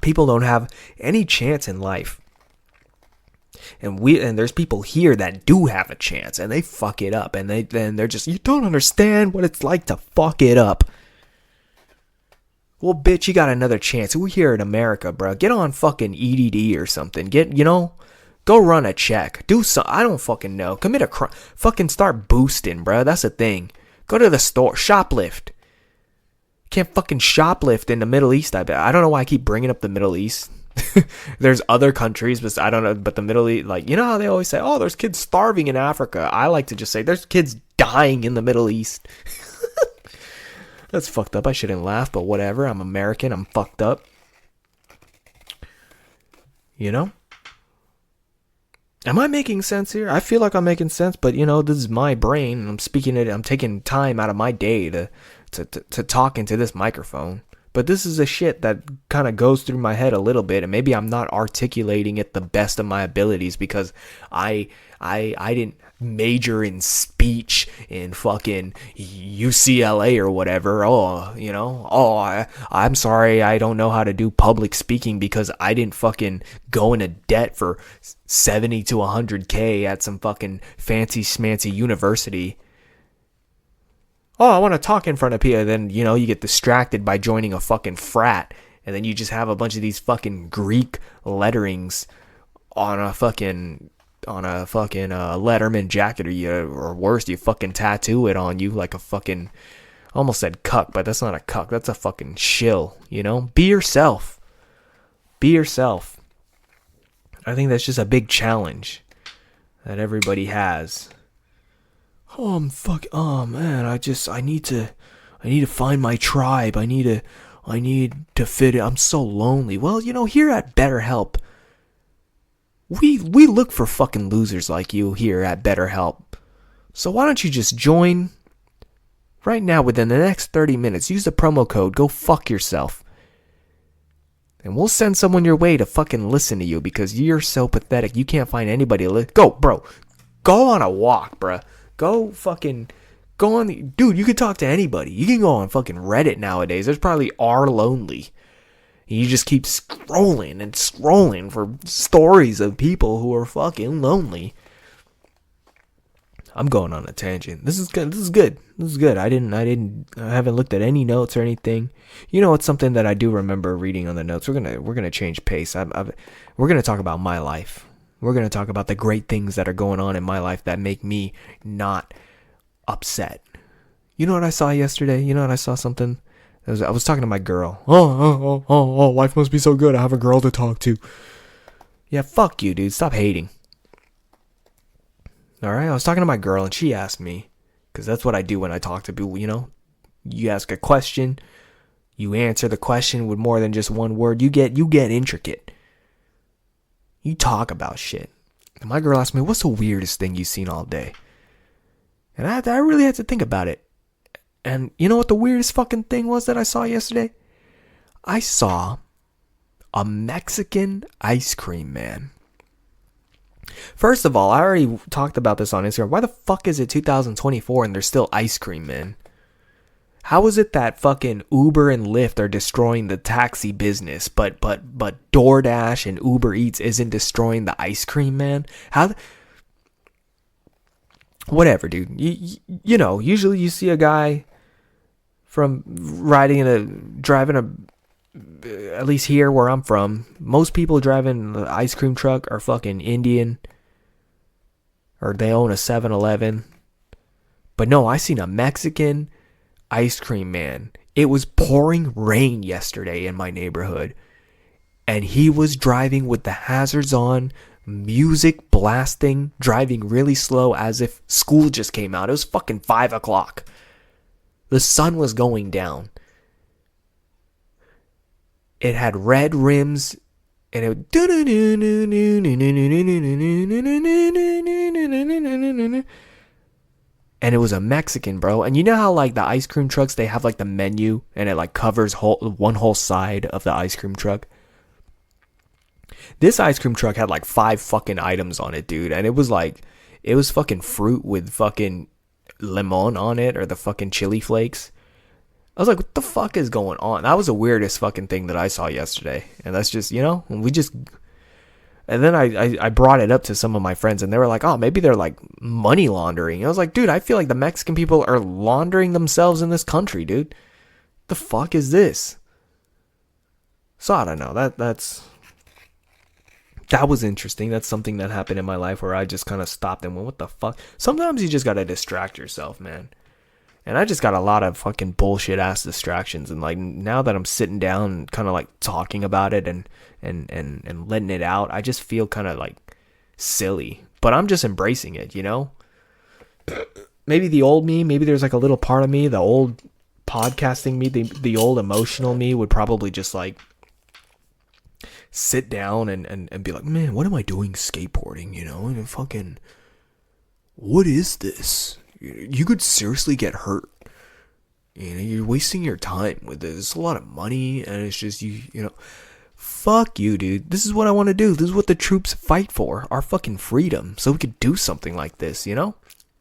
people don't have any chance in life. And there's people here that do have a chance, and they fuck it up, and they're just, you don't understand what it's like to fuck it up. Well, bitch, you got another chance. We're here in America, bro. Get on fucking EDD or something. Go run a check. Do some. I don't fucking know. Commit a crime. Fucking start boosting, bro. That's the thing. Go to the store. Shoplift. Can't fucking shoplift in the Middle East, I bet. I don't know why I keep bringing up the Middle East. There's other countries, but I don't know. But the Middle East, like, you know how they always say, oh, there's kids starving in Africa. I like to just say, there's kids dying in the Middle East. That's fucked up. I shouldn't laugh, but whatever. I'm American. I'm fucked up. You know? Am I making sense here? I feel like I'm making sense, but this is my brain, and I'm speaking it. I'm taking time out of my day to talk into this microphone. But this is a shit that kind of goes through my head a little bit, and maybe I'm not articulating it the best of my abilities because I didn't major in speech in fucking UCLA or whatever. I'm sorry, I don't know how to do public speaking because I didn't fucking go into debt for 70 to 100K at some fucking fancy schmancy university. Oh, I want to talk in front of people. Then, you get distracted by joining a fucking frat. And then you just have a bunch of these fucking Greek letterings on a fucking Letterman jacket, or worse, you fucking tattoo it on you like a fucking, I almost said cuck, but that's not a cuck. That's a fucking shill, Be yourself. Be yourself. I think that's just a big challenge that everybody has. Oh man, I need to find my tribe. I need to fit in. I'm so lonely. Well, here at BetterHelp, we look for fucking losers like you here at BetterHelp. So why don't you just join right now within the next 30 minutes? Use the promo code, go fuck yourself. And we'll send someone your way to fucking listen to you because you're so pathetic. You can't find anybody to go, bro. Go on a walk, bro. Go on dude, you can talk to anybody. You can go on fucking Reddit nowadays. There's probably R Lonely. You just keep scrolling and scrolling for stories of people who are fucking lonely. I'm going on a tangent. This is good. I haven't looked at any notes or anything. It's something that I do remember reading on the notes. We're gonna change pace. We're gonna talk about my life. We're gonna talk about the great things that are going on in my life that make me not upset. You know what I saw yesterday? I saw something. I was talking to my girl. Oh, life must be so good. I have a girl to talk to. Yeah, fuck you, dude. Stop hating. Alright, I was talking to my girl and she asked me, because that's what I do when I talk to people, You ask a question, you answer the question with more than just one word. You get intricate. You talk about shit. And my girl asked me, what's the weirdest thing you've seen all day? And I really had to think about it. And you know what the weirdest fucking thing was that I saw yesterday? I saw a Mexican ice cream man. First of all, I already talked about this on Instagram. Why the fuck is it 2024 and there's still ice cream men? How is it that fucking Uber and Lyft are destroying the taxi business, but DoorDash and Uber Eats isn't destroying the ice cream man? Whatever, dude. Usually you see a guy from driving at least here where I'm from, most people driving the ice cream truck are fucking Indian, or they own a 7-Eleven. But no, I seen a Mexican ice cream man. It was pouring rain yesterday in my neighborhood, and he was driving with the hazards on, music blasting, driving really slow as if school just came out. It was fucking 5 o'clock. The sun was going down. It had red rims, and it was a Mexican, bro. And you know how like the ice cream trucks, they have like the menu, and it like covers one whole side of the ice cream truck. This ice cream truck had like 5 fucking items on it, dude. And it was fucking fruit with fucking limon on it, or the fucking chili flakes. I was like, what the fuck is going on? That was the weirdest fucking thing that I saw yesterday. And that's just, and then I brought it up to some of my friends, and they were like, oh, maybe they're like money laundering. I was like, dude, I feel like the Mexican people are laundering themselves in this country, dude. The fuck is this? So I don't know. That was interesting. That's something that happened in my life where I just kind of stopped and went, what the fuck? Sometimes you just gotta distract yourself, man. And I just got a lot of fucking bullshit ass distractions. And like now that I'm sitting down and kind of like talking about it and letting it out, I just feel kind of like silly. But I'm just embracing it, you know? Maybe the old me, maybe there's like a little part of me, the old podcasting me, the old emotional me would probably just like sit down and be like, man, what am I doing skateboarding, you know? And fucking, what is this? You could seriously get hurt. You know, you're wasting your time with this. It's a lot of money, and it's just you know, fuck you, dude. This is what I want to do. This is what the troops fight for, our fucking freedom, so we could do something like this, you know?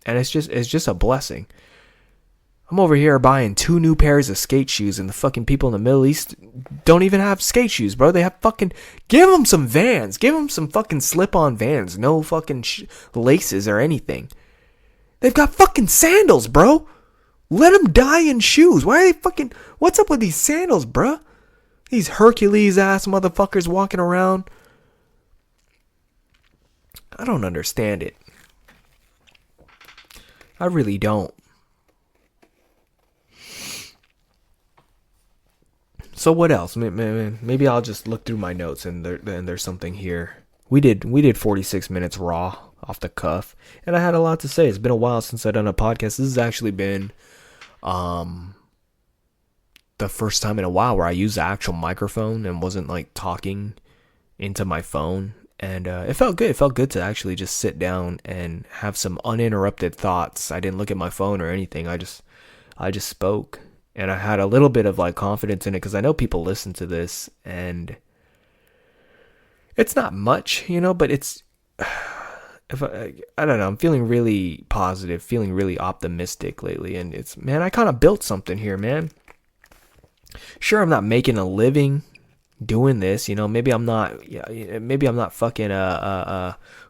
And it's just a blessing. I'm over here buying 2 new pairs of skate shoes, and the fucking people in the Middle East don't even have skate shoes, bro. They have fucking, give them some Vans. Give them some fucking slip-on Vans. No fucking laces or anything. They've got fucking sandals, bro. Let them die in shoes. Why are they fucking... What's up with these sandals, bro? These Hercules-ass motherfuckers walking around. I don't understand it. I really don't. So what else? Maybe I'll just look through my notes and there's something here. We did 46 minutes raw off the cuff, and I had a lot to say. It's been a while since I've done a podcast. This has actually been the first time in a while where I used the actual microphone and wasn't like talking into my phone, and it felt good. It felt good to actually just sit down and have some uninterrupted thoughts. I didn't look at my phone or anything. I just spoke, and I had a little bit of like confidence in it because I know people listen to this, and it's not much, you know, but it's I don't know, I'm feeling really positive, feeling really optimistic lately, and it's, man, I kind of built something here, man. Sure, I'm not making a living doing this, you know, maybe I'm not fucking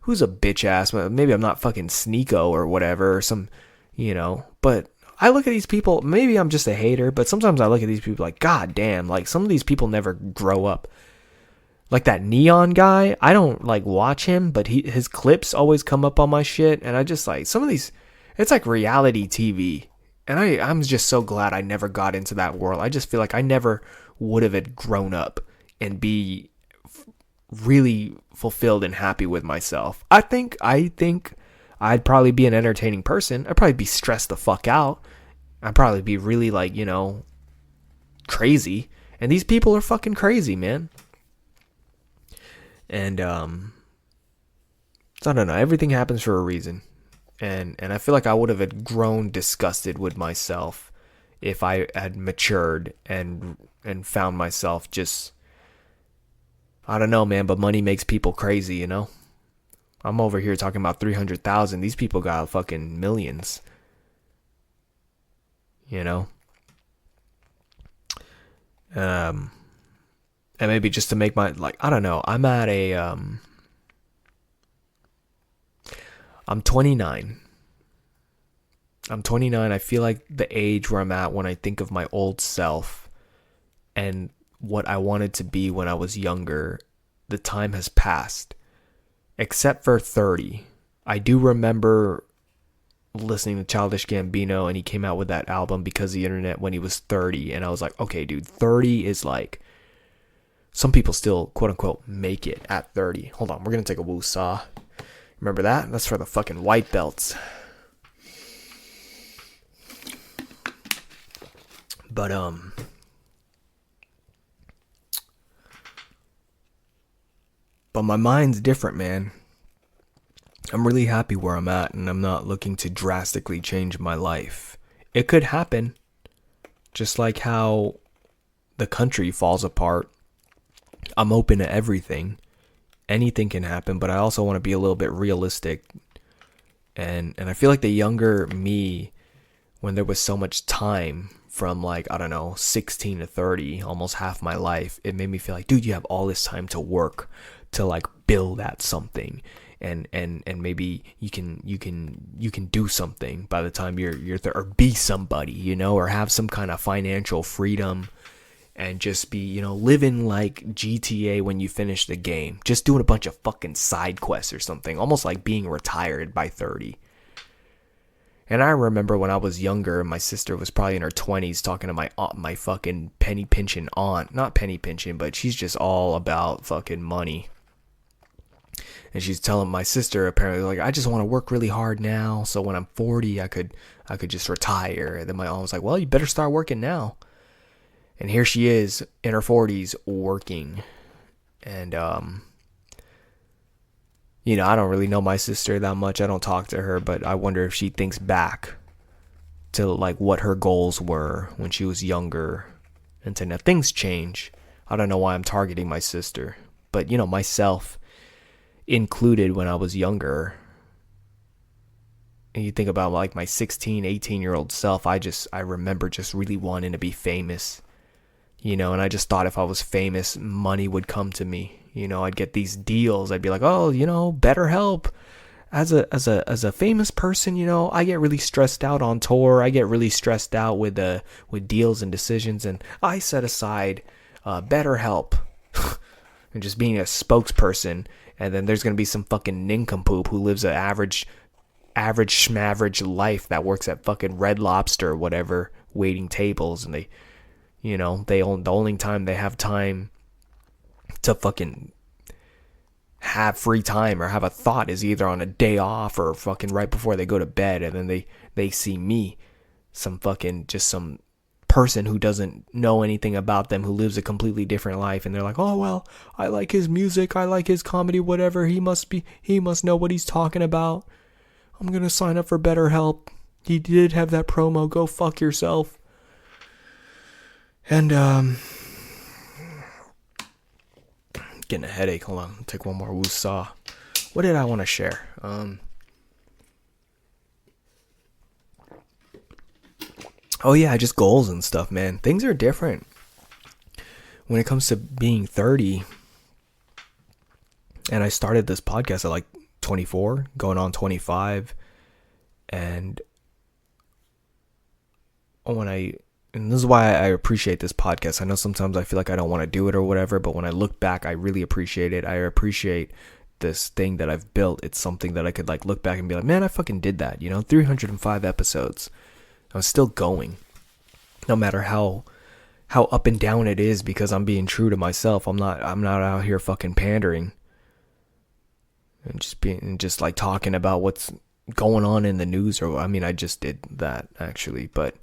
who's a bitch ass, maybe I'm not fucking Sneeko or whatever, or some, you know, but I look at these people, maybe I'm just a hater, but sometimes I look at these people like, god damn, like some of these people never grow up. Like that Neon guy, I don't like watch him, but his clips always come up on my shit, and I just like some of these, it's like reality TV, and I'm just so glad I never got into that world. I just feel like I never would have grown up and be really fulfilled and happy with myself. I think I'd probably be an entertaining person. I'd probably be stressed the fuck out. I'd probably be really like, you know, crazy, and these people are fucking crazy, man. And so I don't know, everything happens for a reason. And I feel like I would have grown disgusted with myself if I had matured and found myself just, I don't know, man, but money makes people crazy, you know? I'm over here talking about 300,000. These people got fucking millions. You know? And maybe just to make my, like, I don't know, I'm at a, I'm 29. I'm 29. I feel like the age where I'm at when I think of my old self and what I wanted to be when I was younger, the time has passed. Except for 30. I do remember listening to Childish Gambino, and he came out with that album Because of the Internet when he was 30, and I was like, okay, dude, 30 is like, some people still, quote-unquote, make it at 30. Hold on, we're going to take a woo-saw. Remember that? That's for the fucking white belts. But, my mind's different, man. I'm really happy where I'm at, and I'm not looking to drastically change my life. It could happen. Just like how the country falls apart. I'm open to everything. anything can happen, but I also want to be a little bit realistic. And I feel like the younger me, when there was so much time from like, I don't know, 16 to 30, almost half my life, it made me feel like, dude, you have all this time to work, to like build at something. And maybe you can do something by the time you're or be somebody, you know, or have some kind of financial freedom, and just be, you know, living like GTA when you finish the game, just doing a bunch of fucking side quests or something, almost like being retired by 30. And I remember when I was younger, my sister was probably in her 20s talking to my aunt, my fucking penny pinching aunt, not penny pinching, but she's just all about fucking money. And she's telling my sister, apparently, like, I just want to work really hard now, so when I'm 40, I could just retire. And then my aunt was like, well, you better start working now. And here she is in her 40s working. And, you know, I don't really know my sister that much. I don't talk to her, but I wonder if she thinks back to, like, what her goals were when she was younger. And to now, things change. I don't know why I'm targeting my sister. But, you know, myself included when I was younger. And you think about like my 16, 18-year-old self, I remember just really wanting to be famous, you know, and I just thought if I was famous, money would come to me. You know, I'd get these deals. I'd be like, oh, you know, BetterHelp. As a famous person, you know, I get really stressed out on tour. I get really stressed out with deals and decisions, and I set aside BetterHelp and just being a spokesperson. And then there's going to be some fucking nincompoop who lives an average schmaverage life that works at fucking Red Lobster or whatever, waiting tables. And they, you know, the only time they have time to fucking have free time or have a thought is either on a day off or fucking right before they go to bed. And then they see me, some person who doesn't know anything about them, who lives a completely different life, and they're like, oh, well, I like his music, I like his comedy, whatever, he must know what he's talking about. I'm gonna sign up for BetterHelp. He did have that promo, go fuck yourself. And getting a headache. Hold on, take one more woo-saw. What did I want to share? Oh yeah, just goals and stuff, man. Things are different when it comes to being 30. And I started this podcast at like 24, going on 25. And this is why I appreciate this podcast. I know sometimes I feel like I don't want to do it or whatever, but when I look back, I really appreciate it. I appreciate this thing that I've built. It's something that I could like look back and be like, man, I fucking did that. You know, 305 episodes. I was still going, no matter how up and down it is, because I'm being true to myself. I'm not out here fucking pandering and just like talking about what's going on in the news. Or I mean, I just did that actually, but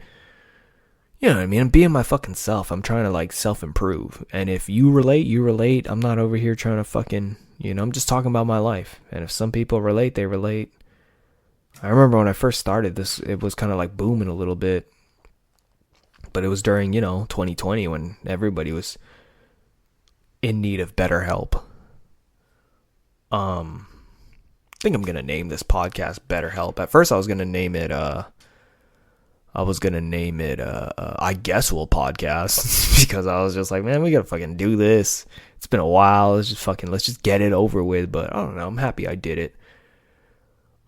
you know what I mean? I'm being my fucking self. I'm trying to like self-improve. And if you relate, you relate. I'm not over here trying to fucking, you know, I'm just talking about my life. And if some people relate, they relate. I remember when I first started this, it was kind of like booming a little bit. But it was during, you know, 2020 when everybody was in need of better help. I think I'm going to name this podcast BetterHelp. At first I was going to name it I Guess We'll Podcast because I was just like, man, we got to fucking do this. It's been a while. Let's just get it over with. But I don't know. I'm happy I did it.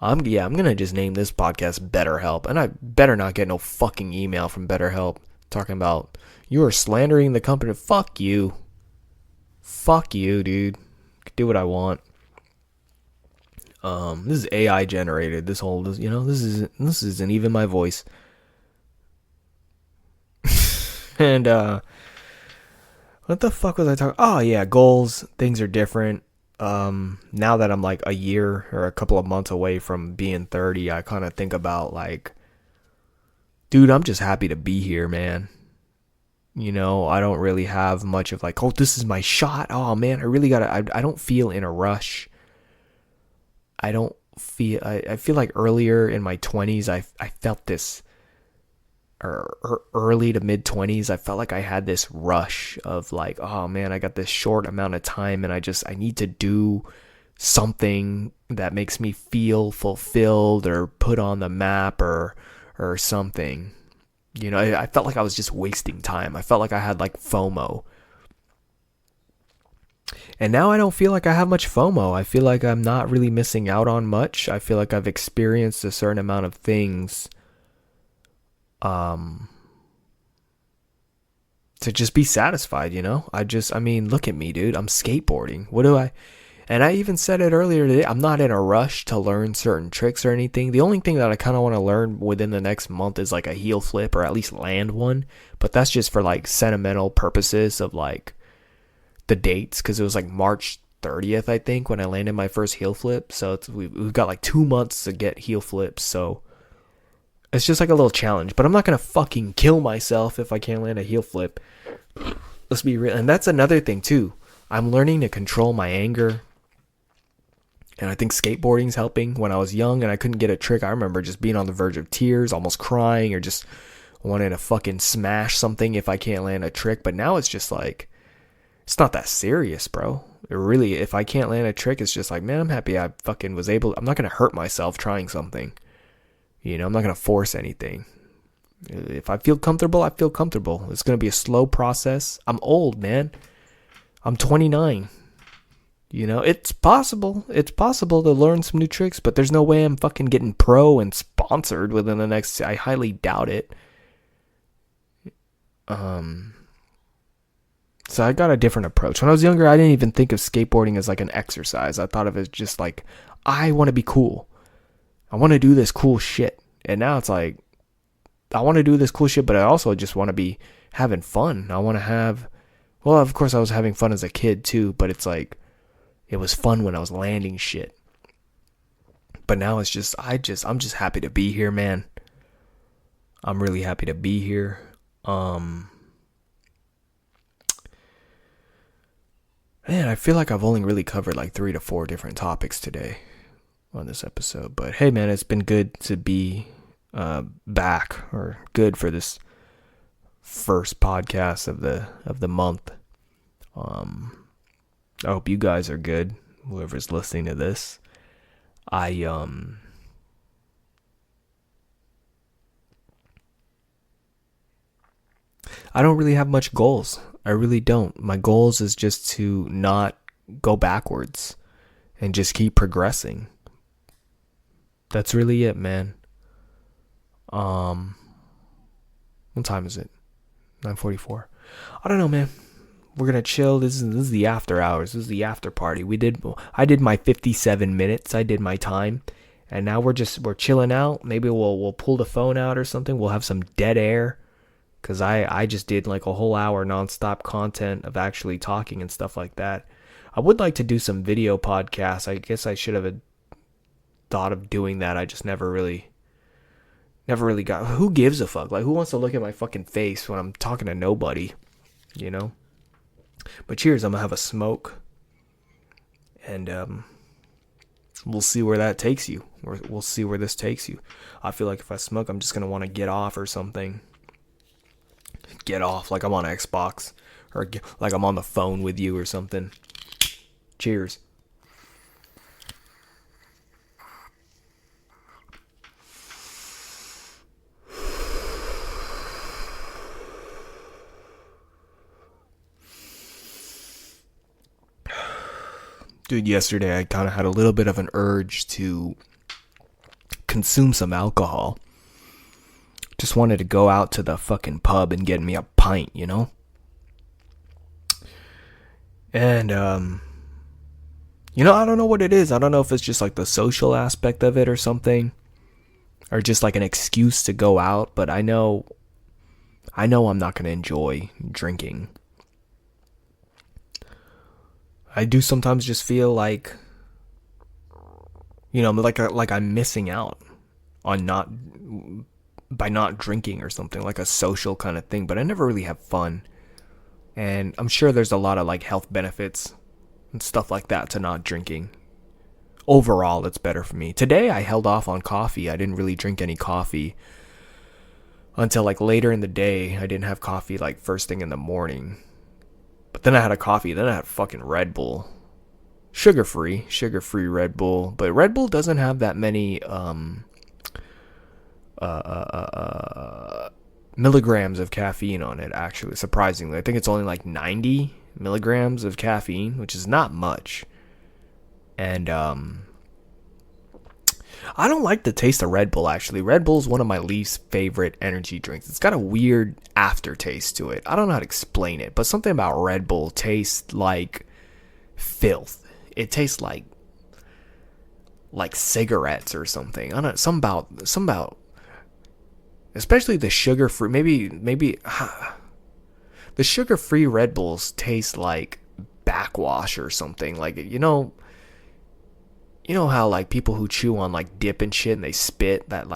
I'm gonna just name this podcast BetterHelp, and I better not get no fucking email from BetterHelp talking about you are slandering the company. Fuck you, dude. Do what I want. This is AI generated. This isn't even my voice. And what the fuck was I talking? Oh yeah, goals. Things are different. Now that I'm like a year or a couple of months away from being 30, I kind of think about like, dude, I'm just happy to be here, man. You know, I don't really have much of like, oh, this is my shot. Oh man, I don't feel in a rush. I feel like earlier in my 20s, I felt this or early to mid 20s, I felt like I had this rush of like, oh man, I got this short amount of time and I need to do something that makes me feel fulfilled or put on the map or something. You know, I felt like I was just wasting time. I felt like I had like FOMO. And now I don't feel like I have much FOMO. I feel like I'm not really missing out on much. I feel like I've experienced a certain amount of things um to just be satisfied, you know? I mean, look at me, dude. I'm skateboarding. And I even said it earlier today, I'm not in a rush to learn certain tricks or anything. The only thing that I kind of want to learn within the next month is like a heel flip or at least land one. But that's just for like sentimental purposes of like the dates, because it was like March 30th, I think, when I landed my first heel flip. So we've got like 2 months to get heel flips. So it's just like a little challenge. But I'm not going to fucking kill myself if I can't land a heel flip. Let's be real. And that's another thing too. I'm learning to control my anger. And I think skateboarding's helping. When I was young and I couldn't get a trick, I remember just being on the verge of tears, almost crying, or just wanting to fucking smash something if I can't land a trick. But now it's just like, it's not that serious, bro. It really, if I can't land a trick, it's just like, man, I'm happy I fucking was able. I'm not going to hurt myself trying something. You know, I'm not going to force anything. If I feel comfortable, I feel comfortable. It's going to be a slow process. I'm old, man. I'm 29. You know, it's possible. It's possible to learn some new tricks, but there's no way I'm fucking getting pro and sponsored within the next. I highly doubt it. So I got a different approach. When I was younger, I didn't even think of skateboarding as like an exercise. I thought of it as just like, I want to be cool. I want to do this cool shit. And now it's like, I want to do this cool shit, but I also just want to be having fun. I want to have, well, of course I was having fun as a kid too, but it's like, it was fun when I was landing shit. But now it's just, I'm just happy to be here, man. I'm really happy to be here. Man, I feel like I've only really covered like 3 to 4 different topics today on this episode. But hey, man, it's been good to be back, or good for this first podcast of the month. I hope you guys are good, whoever's listening to this. I don't really have much goals. I really don't. My goals is just to not go backwards and just keep progressing. That's really it, man. What time is it? 9:44. I don't know, man. We're gonna chill. This is the after hours. This is the after party. I did my 57 minutes. I did my time, and now we're chilling out. Maybe we'll pull the phone out or something. We'll have some dead air, cause I just did like a whole hour nonstop content of actually talking and stuff like that. I would like to do some video podcasts. I guess I should have thought of doing that. I just never really got. Who gives a fuck? Like, who wants to look at my fucking face when I'm talking to nobody? You know. But cheers, I'm gonna have a smoke, and we'll see where that takes you. We'll see where this takes you. I feel like if I smoke, I'm just gonna want to get off or something. Get off like I'm on Xbox, or like I'm on the phone with you or something. Cheers. Dude, yesterday I kind of had a little bit of an urge to consume some alcohol. Just wanted to go out to the fucking pub and get me a pint, you know? And, you know, I don't know what it is. I don't know if it's just like the social aspect of it or something, or just like an excuse to go out, but I know I'm not going to enjoy drinking. I do sometimes just feel like, you know, like I'm missing out on by not drinking or something, like a social kind of thing, but I never really have fun. And I'm sure there's a lot of like health benefits and stuff like that to not drinking. Overall, it's better for me. Today I held off on coffee. I didn't really drink any coffee. until like later in the day. I didn't have coffee like first thing in the morning. But then I had a coffee, then I had fucking Red Bull. Sugar-free Red Bull. But Red Bull doesn't have that many milligrams of caffeine on it, actually, surprisingly. I think it's only like 90 milligrams of caffeine, which is not much. And I don't like the taste of Red Bull, actually. Red Bull is one of my least favorite energy drinks. It's got a weird aftertaste to it. I don't know how to explain it, but something about Red Bull tastes like filth. It tastes like cigarettes or something. I don't know, some about especially the sugar-free, maybe the sugar-free Red Bulls taste like backwash or something. Like, you know how like people who chew on like dip and shit and they spit that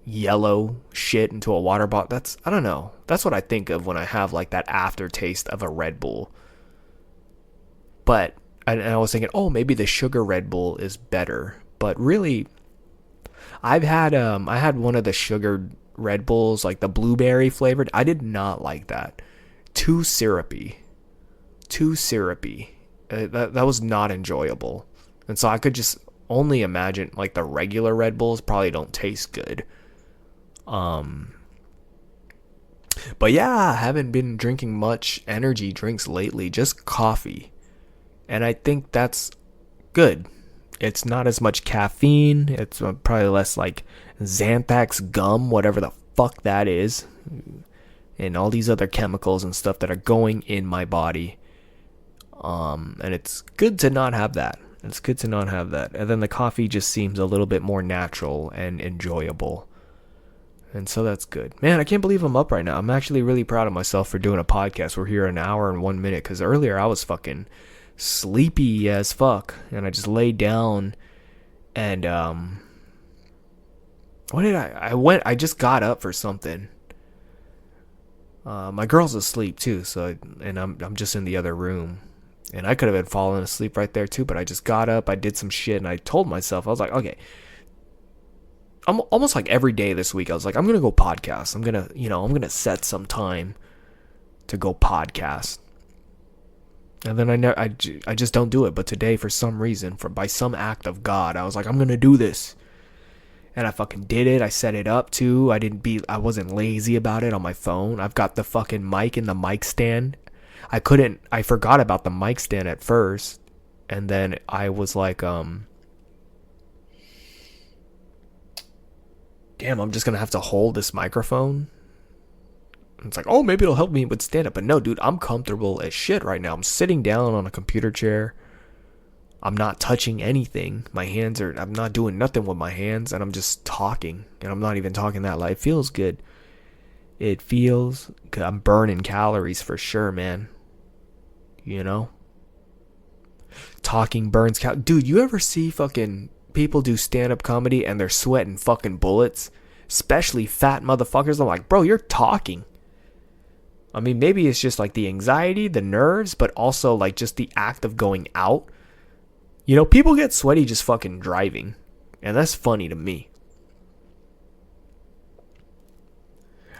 yellow shit into a water bottle. That's, I don't know. That's what I think of when I have like that aftertaste of a Red Bull. But I was thinking, oh, maybe the sugar Red Bull is better. But really, I had one of the sugar Red Bulls, like the blueberry flavored. I did not like that. Too syrupy. That was not enjoyable. And so I could just only imagine like the regular Red Bulls probably don't taste good. But yeah, I haven't been drinking much energy drinks lately, just coffee. And I think that's good. It's not as much caffeine. It's probably less like Xanthax gum, whatever the fuck that is. And all these other chemicals and stuff that are going in my body. And it's good to not have that. And then the coffee just seems a little bit more natural and enjoyable. And so that's good. Man, I can't believe I'm up right now. I'm actually really proud of myself for doing a podcast. We're here an hour and 1 minute. Because earlier I was fucking sleepy as fuck. And I just laid down. And, I just got up for something. My girl's asleep too. And I'm just in the other room. And I could have been falling asleep right there too, but I just got up, I did some shit, and I told myself, I was like, okay. I'm almost like every day this week, I was like, I'm going to go podcast. I'm going to set some time to go podcast. And then I just don't do it. But today, for some reason, by some act of God, I was like, I'm going to do this. And I fucking did it. I set it up too. I wasn't lazy about it on my phone. I've got the fucking mic and the mic stand. I forgot about the mic stand at first. And then I was like, damn, I'm just going to have to hold this microphone. And it's like, oh, maybe it'll help me with stand up. But no, dude, I'm comfortable as shit right now. I'm sitting down on a computer chair. I'm not touching anything. I'm not doing nothing with my hands. And I'm just talking. And I'm not even talking that loud. It feels good. I'm burning calories for sure, man. You know? Talking burns calories. Dude, you ever see fucking people do stand-up comedy and they're sweating fucking bullets? Especially fat motherfuckers. I'm like, bro, you're talking. I mean, maybe it's just like the anxiety, the nerves, but also like just the act of going out. You know, people get sweaty just fucking driving. And that's funny to me.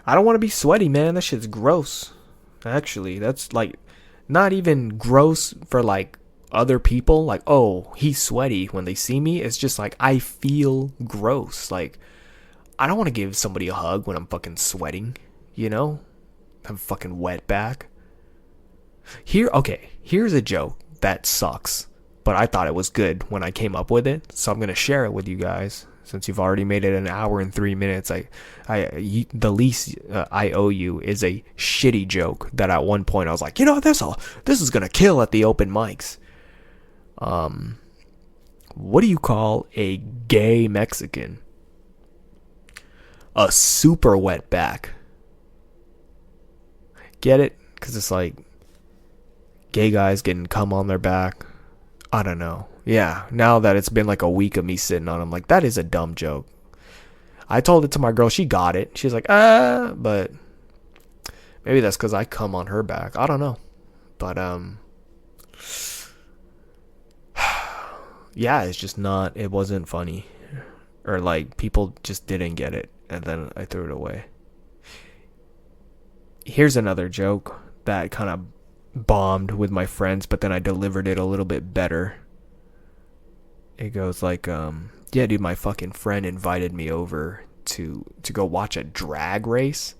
I don't want to be sweaty, man. That shit's gross. Actually, that's like not even gross for like other people. Like, oh, he's sweaty when they see me. It's just like I feel gross. Like, I don't want to give somebody a hug when I'm fucking sweating, you know? I'm fucking wet back. Here's a joke that sucks, but I thought it was good when I came up with it, so I'm going to share it with you guys. Since you've already made it an hour and 3 minutes, the least I owe you is a shitty joke that at one point I was like, this is gonna kill at the open mics. What do you call a gay Mexican? A super wetback. Get it? Because it's like gay guys getting cum on their back. I don't know. Yeah, now that it's been like a week of me sitting on them, like, that is a dumb joke. I told it to my girl. She got it. She's like, but maybe that's because I come on her back. I don't know. But, yeah, it's just not, it wasn't funny. Or, like, people just didn't get it. And then I threw it away. Here's another joke that kind of bombed with my friends, but then I delivered it a little bit better. It goes like, yeah, dude, my fucking friend invited me over to go watch a drag race.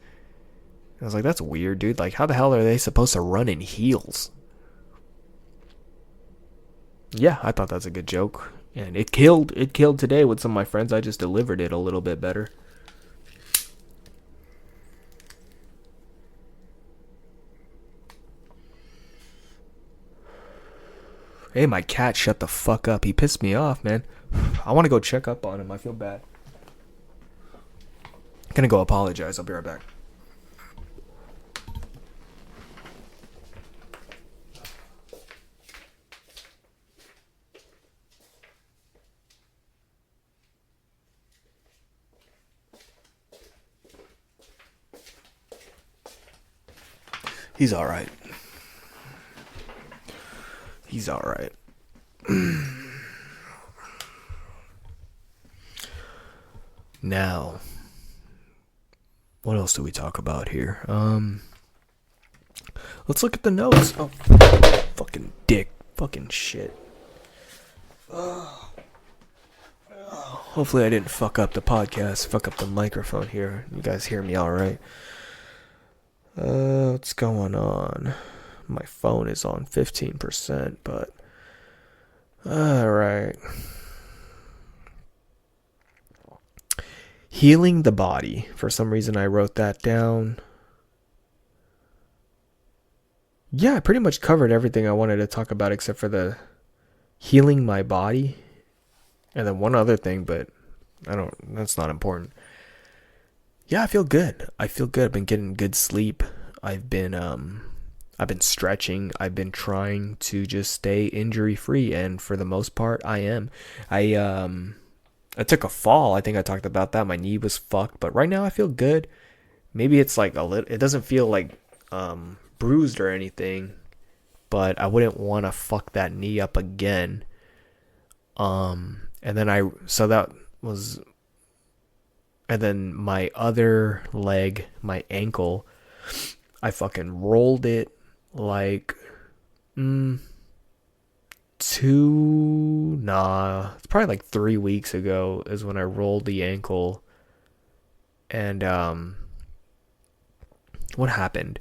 I was like, that's weird, dude. Like, how the hell are they supposed to run in heels? Yeah, I thought that's a good joke. And it killed today with some of my friends. I just delivered it a little bit better. Hey, my cat, shut the fuck up. He pissed me off, man. I want to go check up on him. I feel bad. I'm gonna go apologize. I'll be right back. He's alright. He's alright. Now, what else do we talk about here? Let's look at the notes. Oh, fucking dick. Fucking shit. Hopefully I didn't fuck up the podcast, fuck up the microphone here. You guys hear me alright? What's going on? My phone is on 15%, but... Alright. Healing the body. For some reason I wrote that down. Yeah, I pretty much covered everything I wanted to talk about except for the healing my body. And then one other thing, but that's not important. Yeah, I feel good. I've been getting good sleep. I've been stretching. I've been trying to just stay injury free, and for the most part I am. I took a fall. I think I talked about that. My knee was fucked, but right now I feel good. Maybe it's like it doesn't feel like bruised or anything, but I wouldn't want to fuck that knee up again. And then my other leg, my ankle, I fucking rolled it like it's probably like 3 weeks ago is when I rolled the ankle. And what happened?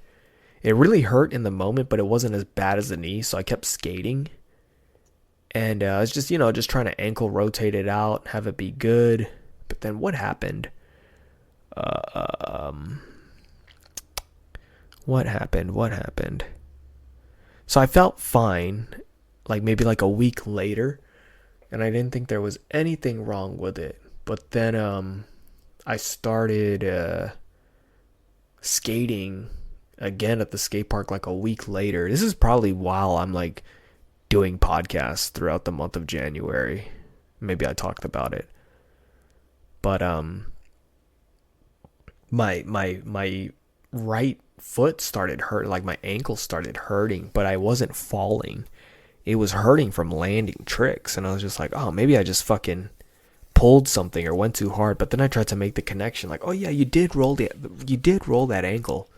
It really hurt in the moment, but it wasn't as bad as the knee, so I kept skating. And I was just trying to ankle rotate it out, have it be good. But then what happened? What happened? So I felt fine, like maybe like a week later, and I didn't think there was anything wrong with it. But then I started skating again at the skate park like a week later. This is probably while I'm like doing podcasts throughout the month of January. Maybe I talked about it. But my right foot started hurt, like my ankle started hurting, but I wasn't falling. It was hurting from landing tricks, and I was just like, oh, maybe I just fucking pulled something or went too hard. But then I tried to make the connection, like, oh yeah, you did roll that ankle.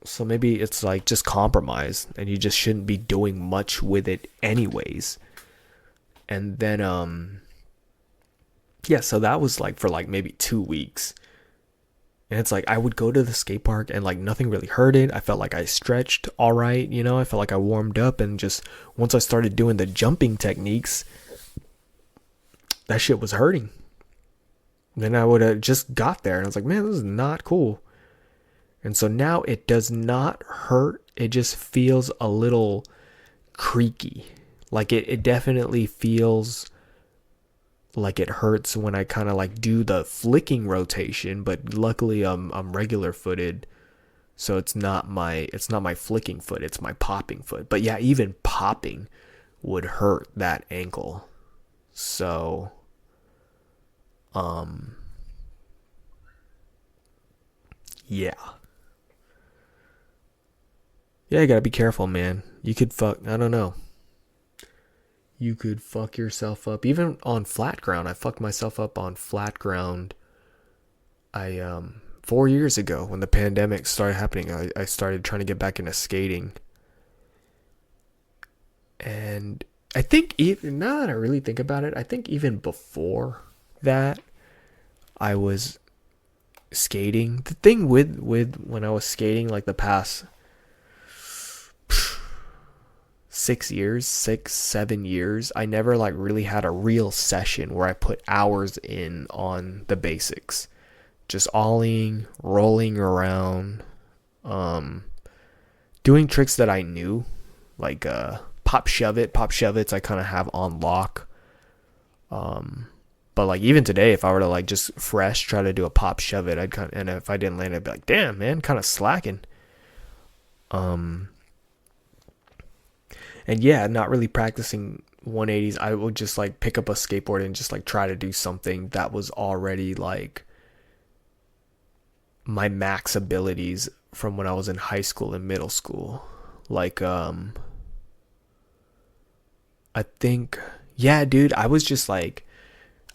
So maybe it's like just compromise, and you just shouldn't be doing much with it anyways. And then yeah, so that was like for like maybe 2 weeks. And it's like I would go to the skate park and like nothing really hurted. I felt like I stretched all right, I felt like I warmed up, and just once I started doing the jumping techniques, that shit was hurting. Then I would have just got there and I was like, man, this is not cool. And so now it does not hurt. It just feels a little creaky. Like it definitely feels like it hurts when I kind of like do the flicking rotation, but luckily I'm regular footed, so it's not my flicking foot, it's my popping foot. But yeah, even popping would hurt that ankle. So yeah, you gotta be careful, man. You could I don't know. You could fuck yourself up. Even on flat ground. I fucked myself up on flat ground. I 4 years ago when the pandemic started happening. I started trying to get back into skating. And I think even now that I really think about it, I think even before that, I was skating. The thing with when I was skating, like the past 6, 7 years, I never like really had a real session where I put hours in on the basics. Just ollie, rolling around, doing tricks that I knew, like pop shove it's I kind of have on lock. But like even today, if I were to like just fresh try to do a pop shove it, and if I didn't land, I'd be like, damn man, kind of slacking. And yeah, not really practicing 180s. I would just like pick up a skateboard and just like try to do something that was already like my max abilities from when I was in high school and middle school. Like I think, yeah, dude, I was just like,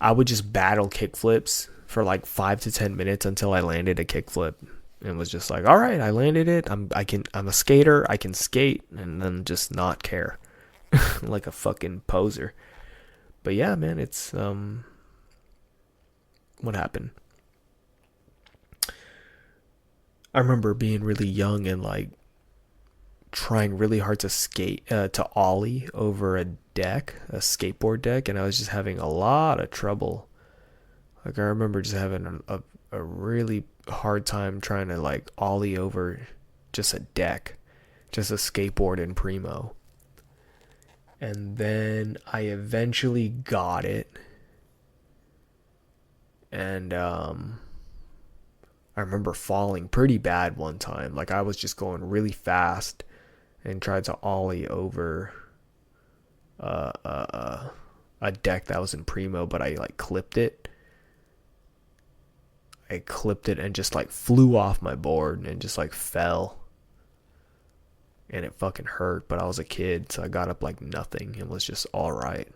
I would just battle kickflips for like 5 to 10 minutes until I landed a kickflip, and was just like, all right, I landed it. I'm a skater. I can skate, and then just not care, like a fucking poser. But yeah, man, it's what happened. I remember being really young and like trying really hard to skate to ollie over a skateboard deck, and I was just having a lot of trouble. Like I remember just having a really hard time trying to like ollie over just a deck, just a skateboard in primo. And then I eventually got it, and I remember falling pretty bad one time. Like I was just going really fast and tried to ollie over a deck that was in primo, but I like clipped it. And just like flew off my board and just like fell. And it fucking hurt, but I was a kid, so I got up like nothing and was just all right.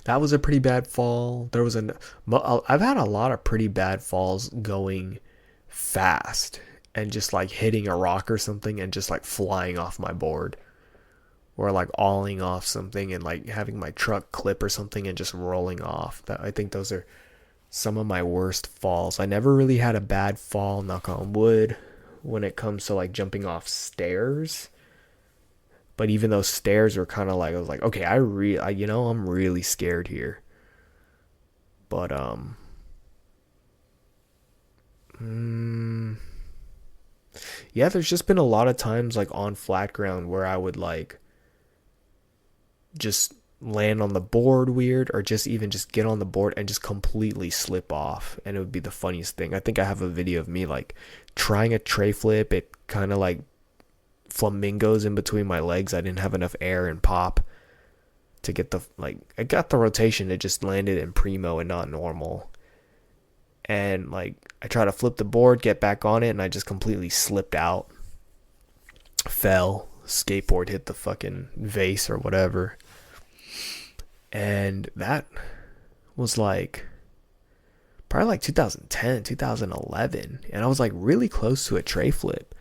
That was a pretty bad fall. I've had a lot of pretty bad falls going fast and just like hitting a rock or something and just like flying off my board, or like ollieing off something and like having my truck clip or something and just rolling off. I think those are some of my worst falls. I never really had a bad fall, knock on wood, when it comes to like jumping off stairs. But even those stairs were kind of like, I was like, okay, I'm really scared here. But yeah, there's just been a lot of times like on flat ground where I would like just land on the board weird, or just even just get on the board and just completely slip off, and it would be the funniest thing. I think I have a video of me like trying a tray flip. It kind of like flamingos in between my legs. I didn't have enough air and pop to get I got the rotation. It just landed in primo and not normal. And like I try to flip the board, get back on it, and I just completely slipped out, fell, skateboard hit the fucking vase or whatever. And that was like probably like 2010, 2011, and I was like really close to a tray flip.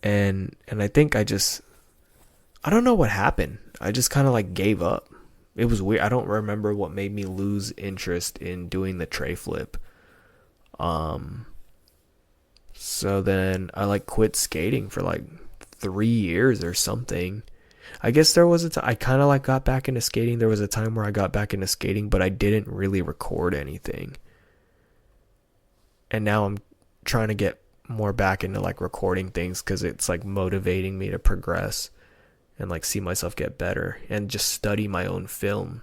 And I think I don't know what happened. I just kind of like gave up. It was weird. I don't remember what made me lose interest in doing the tray flip. So then I like quit skating for like 3 years or something. I guess there was I kind of like got back into skating. There was a time where I got back into skating, but I didn't really record anything. And now I'm trying to get more back into like recording things, because it's like motivating me to progress and like see myself get better and just study my own film.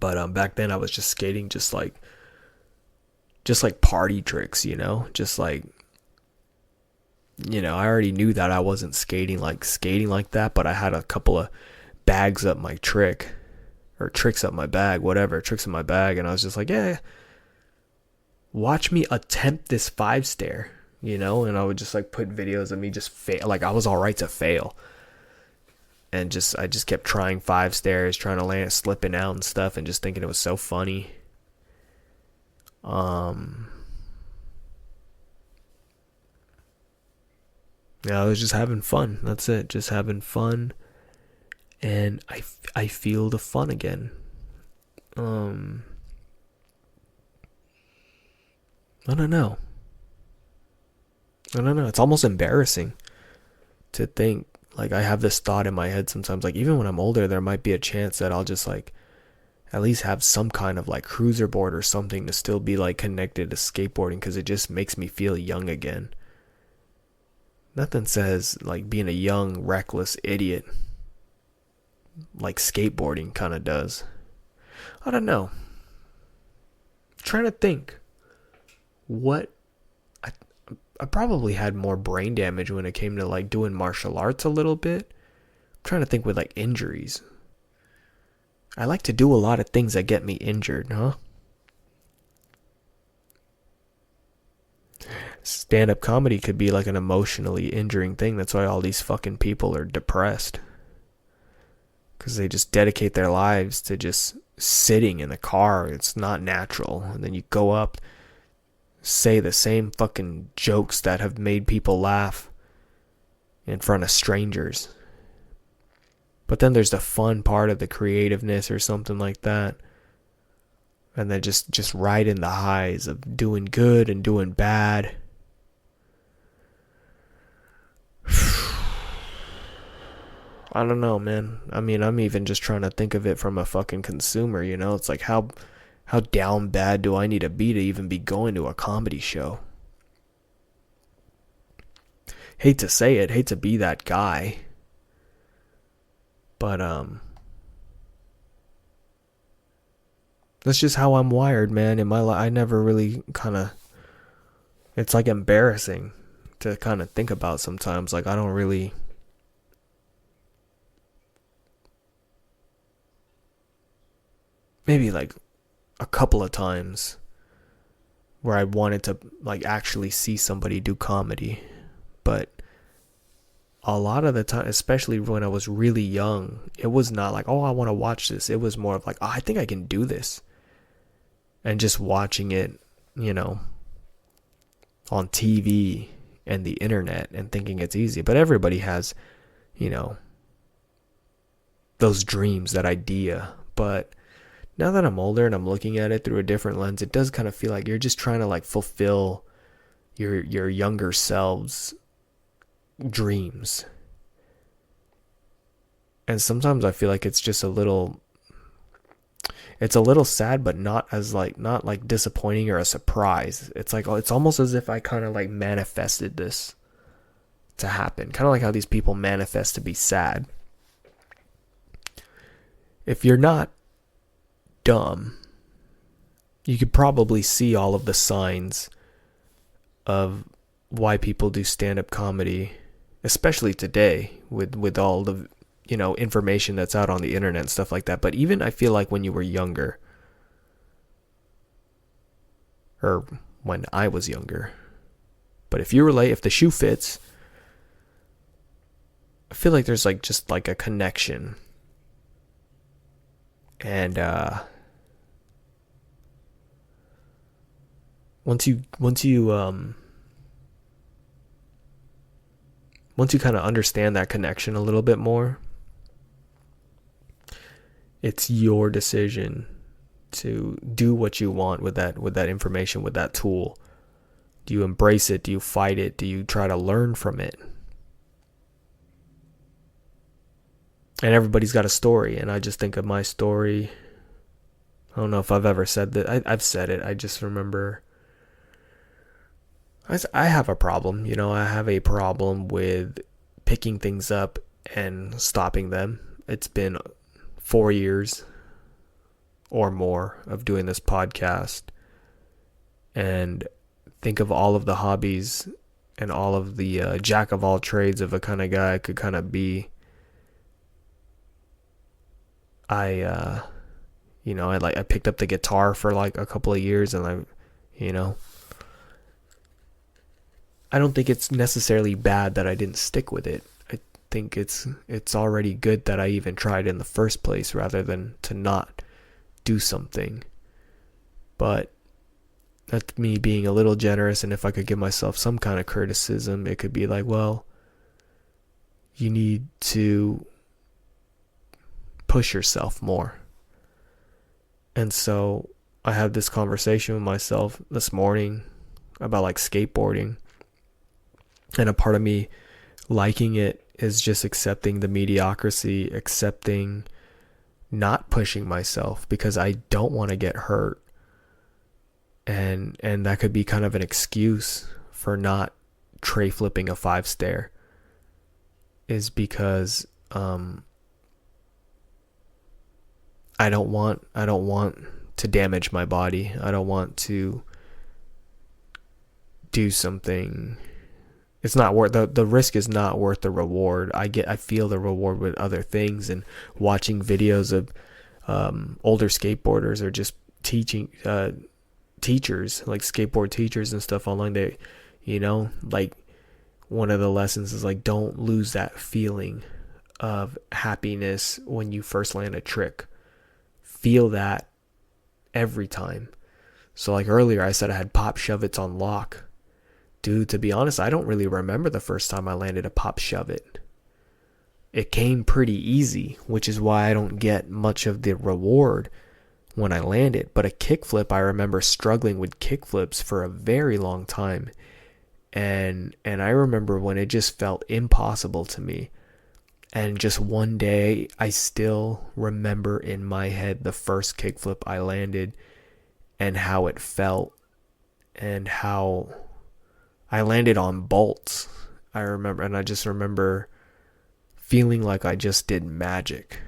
But back then I was just skating just like party tricks, just like, I already knew that I wasn't skating like that, but I had a couple of bags up my trick, or tricks up my bag, whatever, tricks in my bag, and I was just like, yeah, watch me attempt this 5 stair, and I would just like put videos of me just fail. Like I was all right to fail. and I just kept trying 5 stairs, trying to land, slipping out and stuff, and just thinking it was so funny. Yeah, I was just having fun. That's it, just having fun, and I feel the fun again. I don't know. It's almost embarrassing to think, like, I have this thought in my head sometimes, like, even when I'm older, there might be a chance that I'll just, like, at least have some kind of, like, cruiser board or something to still be, like, connected to skateboarding, because it just makes me feel young again. Nothing says, like, being a young, reckless idiot like skateboarding kind of does. I don't know. I'm trying to think. What I probably had more brain damage when it came to, like, doing martial arts a little bit. I'm trying to think with, like, injuries. I like to do a lot of things that get me injured, huh? Stand-up comedy could be like an emotionally injuring thing. That's why all these fucking people are depressed. Because they just dedicate their lives to just sitting in the car. It's not natural. And then you go up, say the same fucking jokes that have made people laugh in front of strangers. But then there's the fun part of the creativeness or something like that. And then just riding the highs of doing good and doing bad. I don't know, man. I mean, I'm even just trying to think of it from a fucking consumer, you know? It's like, how down bad do I need to even be going to a comedy show? Hate to say it, hate to be that guy. But, that's just how I'm wired, man. In my life, I never really it's like embarrassing to kind of think about sometimes. Like, I don't really... Maybe like a couple of times where I wanted to, like, actually see somebody do comedy. But a lot of the time, especially when I was really young, it was not like, oh, I want to watch this. It was more of like, oh, I think I can do this. And just watching it, you know, on TV and the internet and thinking it's easy. But everybody has, you know, those dreams, that idea. But now that I'm older and I'm looking at it through a different lens, it does kind of feel like you're just trying to, like, fulfill your younger selves' dreams. And sometimes I feel like it's just a little sad, but not like disappointing or a surprise. It's like, it's almost as if I kind of, like, manifested this to happen. Kind of like how these people manifest to be sad. If you're not dumb, you could probably see all of the signs of why people do stand-up comedy, especially today with all the, you know, information that's out on the internet and stuff like that. But even I feel like when you were younger, or when I was younger, but if the shoe fits, I feel like there's, like, just like a connection. And once you kind of understand that connection a little bit more, it's your decision to do what you want with that information, with that tool. Do you embrace it? Do you fight it? Do you try to learn from it? And everybody's got a story, and I just think of my story. I don't know if I've ever said that. I've said it. I just remember I have a problem. You know, I have a problem with picking things up and stopping them. It's been 4 years or more of doing this podcast, and think of all of the hobbies and all of the jack of all trades of a kind of guy I could kind of be. I picked up the guitar for like a couple of years, and I don't think it's necessarily bad that I didn't stick with it. think it's already good that I even tried in the first place rather than to not do something. But that's me being a little generous, and if I could give myself some kind of criticism, it could be like, well, you need to push yourself more. And so I had this conversation with myself this morning about like skateboarding, and a part of me liking it is just accepting the mediocrity, accepting not pushing myself because I don't want to get hurt. And that could be kind of an excuse for not tray flipping a 5-stair, is because I don't want to damage my body. I don't want to do something. It's not worth the risk is not worth the reward. I feel the reward with other things, and watching videos of older skateboarders or just teachers, like skateboard teachers and stuff online. They, like one of the lessons is like, don't lose that feeling of happiness when you first land a trick. Feel that every time. So like earlier I said I had pop shove-its on lock. Dude, to be honest, I don't really remember the first time I landed a pop shove-it. It came pretty easy, which is why I don't get much of the reward when I land it. But a kickflip, I remember struggling with kickflips for a very long time. And I remember when it just felt impossible to me. And just one day, I still remember in my head the first kickflip I landed and how it felt and how I landed on bolts. I remember, and I just remember feeling like I just did magic.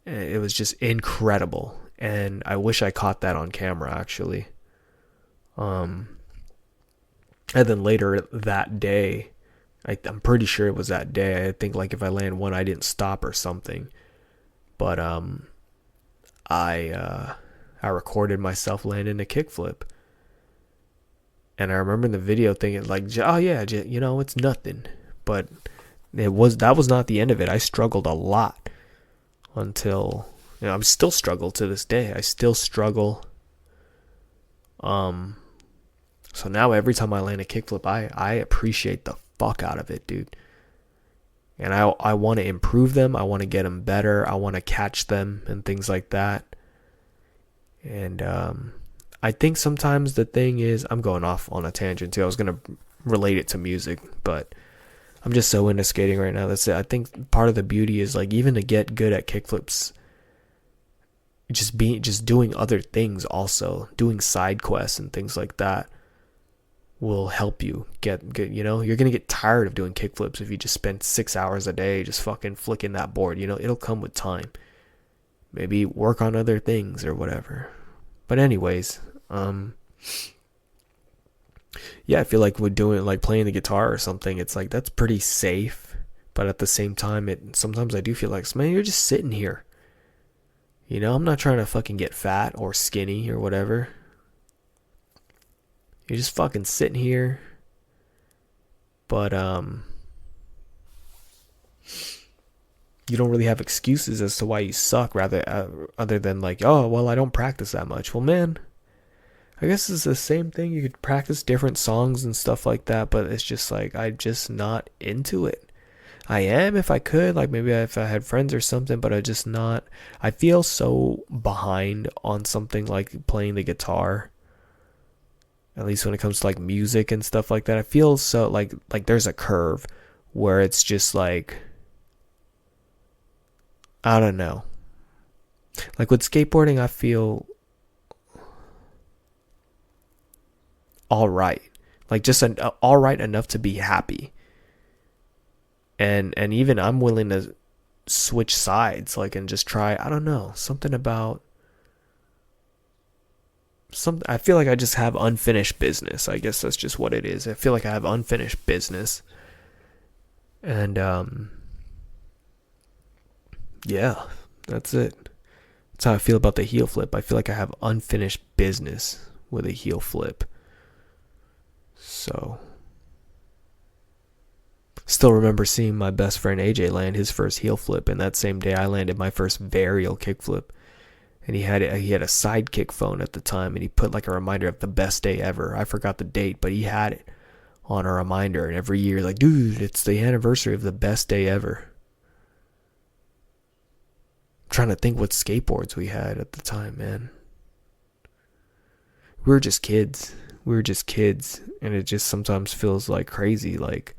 It was just incredible, and I wish I caught that on camera, actually. And then later that day, I'm pretty sure it was that day. I think like if I land one, I didn't stop or something. But I recorded myself landing a kickflip. And I remember in the video thinking like, oh yeah, it's nothing. But that was not the end of it. I struggled a lot until, I'm still struggle to this day. I still struggle. So now every time I land a kickflip, I appreciate the fuck out of it, dude. And I want to improve them. I want to get them better. I want to catch them and things like that. And I think sometimes the thing is, I'm going off on a tangent too. I was going to relate it to music, but I'm just so into skating right now. That's it. I think part of the beauty is like, even to get good at kickflips, just doing other things also, doing side quests and things like that will help you get good. You're going to get tired of doing kickflips if you just spend 6 hours a day just fucking flicking that board. It'll come with time. Maybe work on other things or whatever. But anyways, yeah, I feel like with doing like playing the guitar or something, it's like that's pretty safe. But at the same time, sometimes I do feel like, man, you're just sitting here. I'm not trying to fucking get fat or skinny or whatever. You're just fucking sitting here. But you don't really have excuses as to why you suck, other than like, oh, well, I don't practice that much. Well, man, I guess it's the same thing. You could practice different songs and stuff like that, but it's just like, I'm just not into it. I am if I could, like maybe if I had friends or something, but I feel so behind on something like playing the guitar. At least when it comes to like music and stuff like that, I feel so like there's a curve where it's just like, I don't know. Like with skateboarding, I feel all right. Like just all right enough to be happy. And even I'm willing to switch sides, like, and just try, I don't know, something about I feel like I just have unfinished business. I guess that's just what it is. I feel like I have unfinished business. And yeah, that's it. That's how I feel about the heel flip. I feel like I have unfinished business with a heel flip. So Still remember seeing my best friend AJ land his first heel flip, and that same day I landed my first varial kickflip. And he had a sidekick phone at the time, and he put like a reminder of the best day ever. I forgot the date, but he had it on a reminder, and every year, like, dude, it's the anniversary of the best day ever. I'm trying to think what skateboards we had at the time, man. We were just kids. And it just sometimes feels like crazy. Like,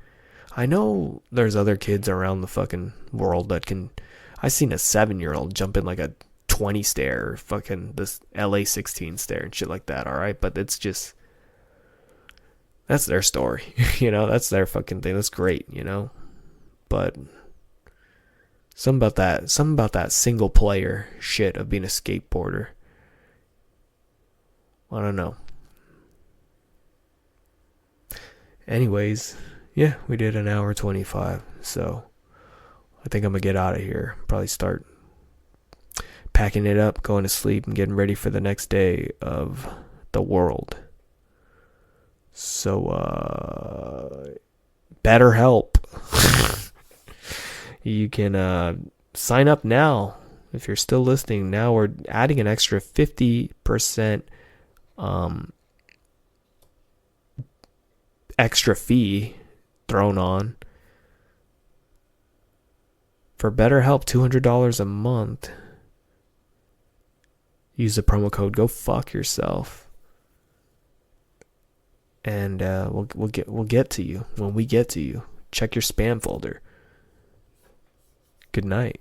I know there's other kids around the fucking world that can. I seen a 7-year-old jump in like a 20 stair, or fucking this LA 16 stair and shit like that. All right, but it's just, that's their story, that's their fucking thing. That's great, but something about that single player shit of being a skateboarder, I don't know. Anyways, yeah, we did an hour 25, so I think I'm gonna get out of here. Probably start packing it up, going to sleep, and getting ready for the next day of the world. So, BetterHelp. You can sign up now if you're still listening. Now we're adding an extra 50% extra fee thrown on for BetterHelp, $200 a month. Use the promo code Go Fuck Yourself, and we'll get to you when we get to you. Check your spam folder. Good night.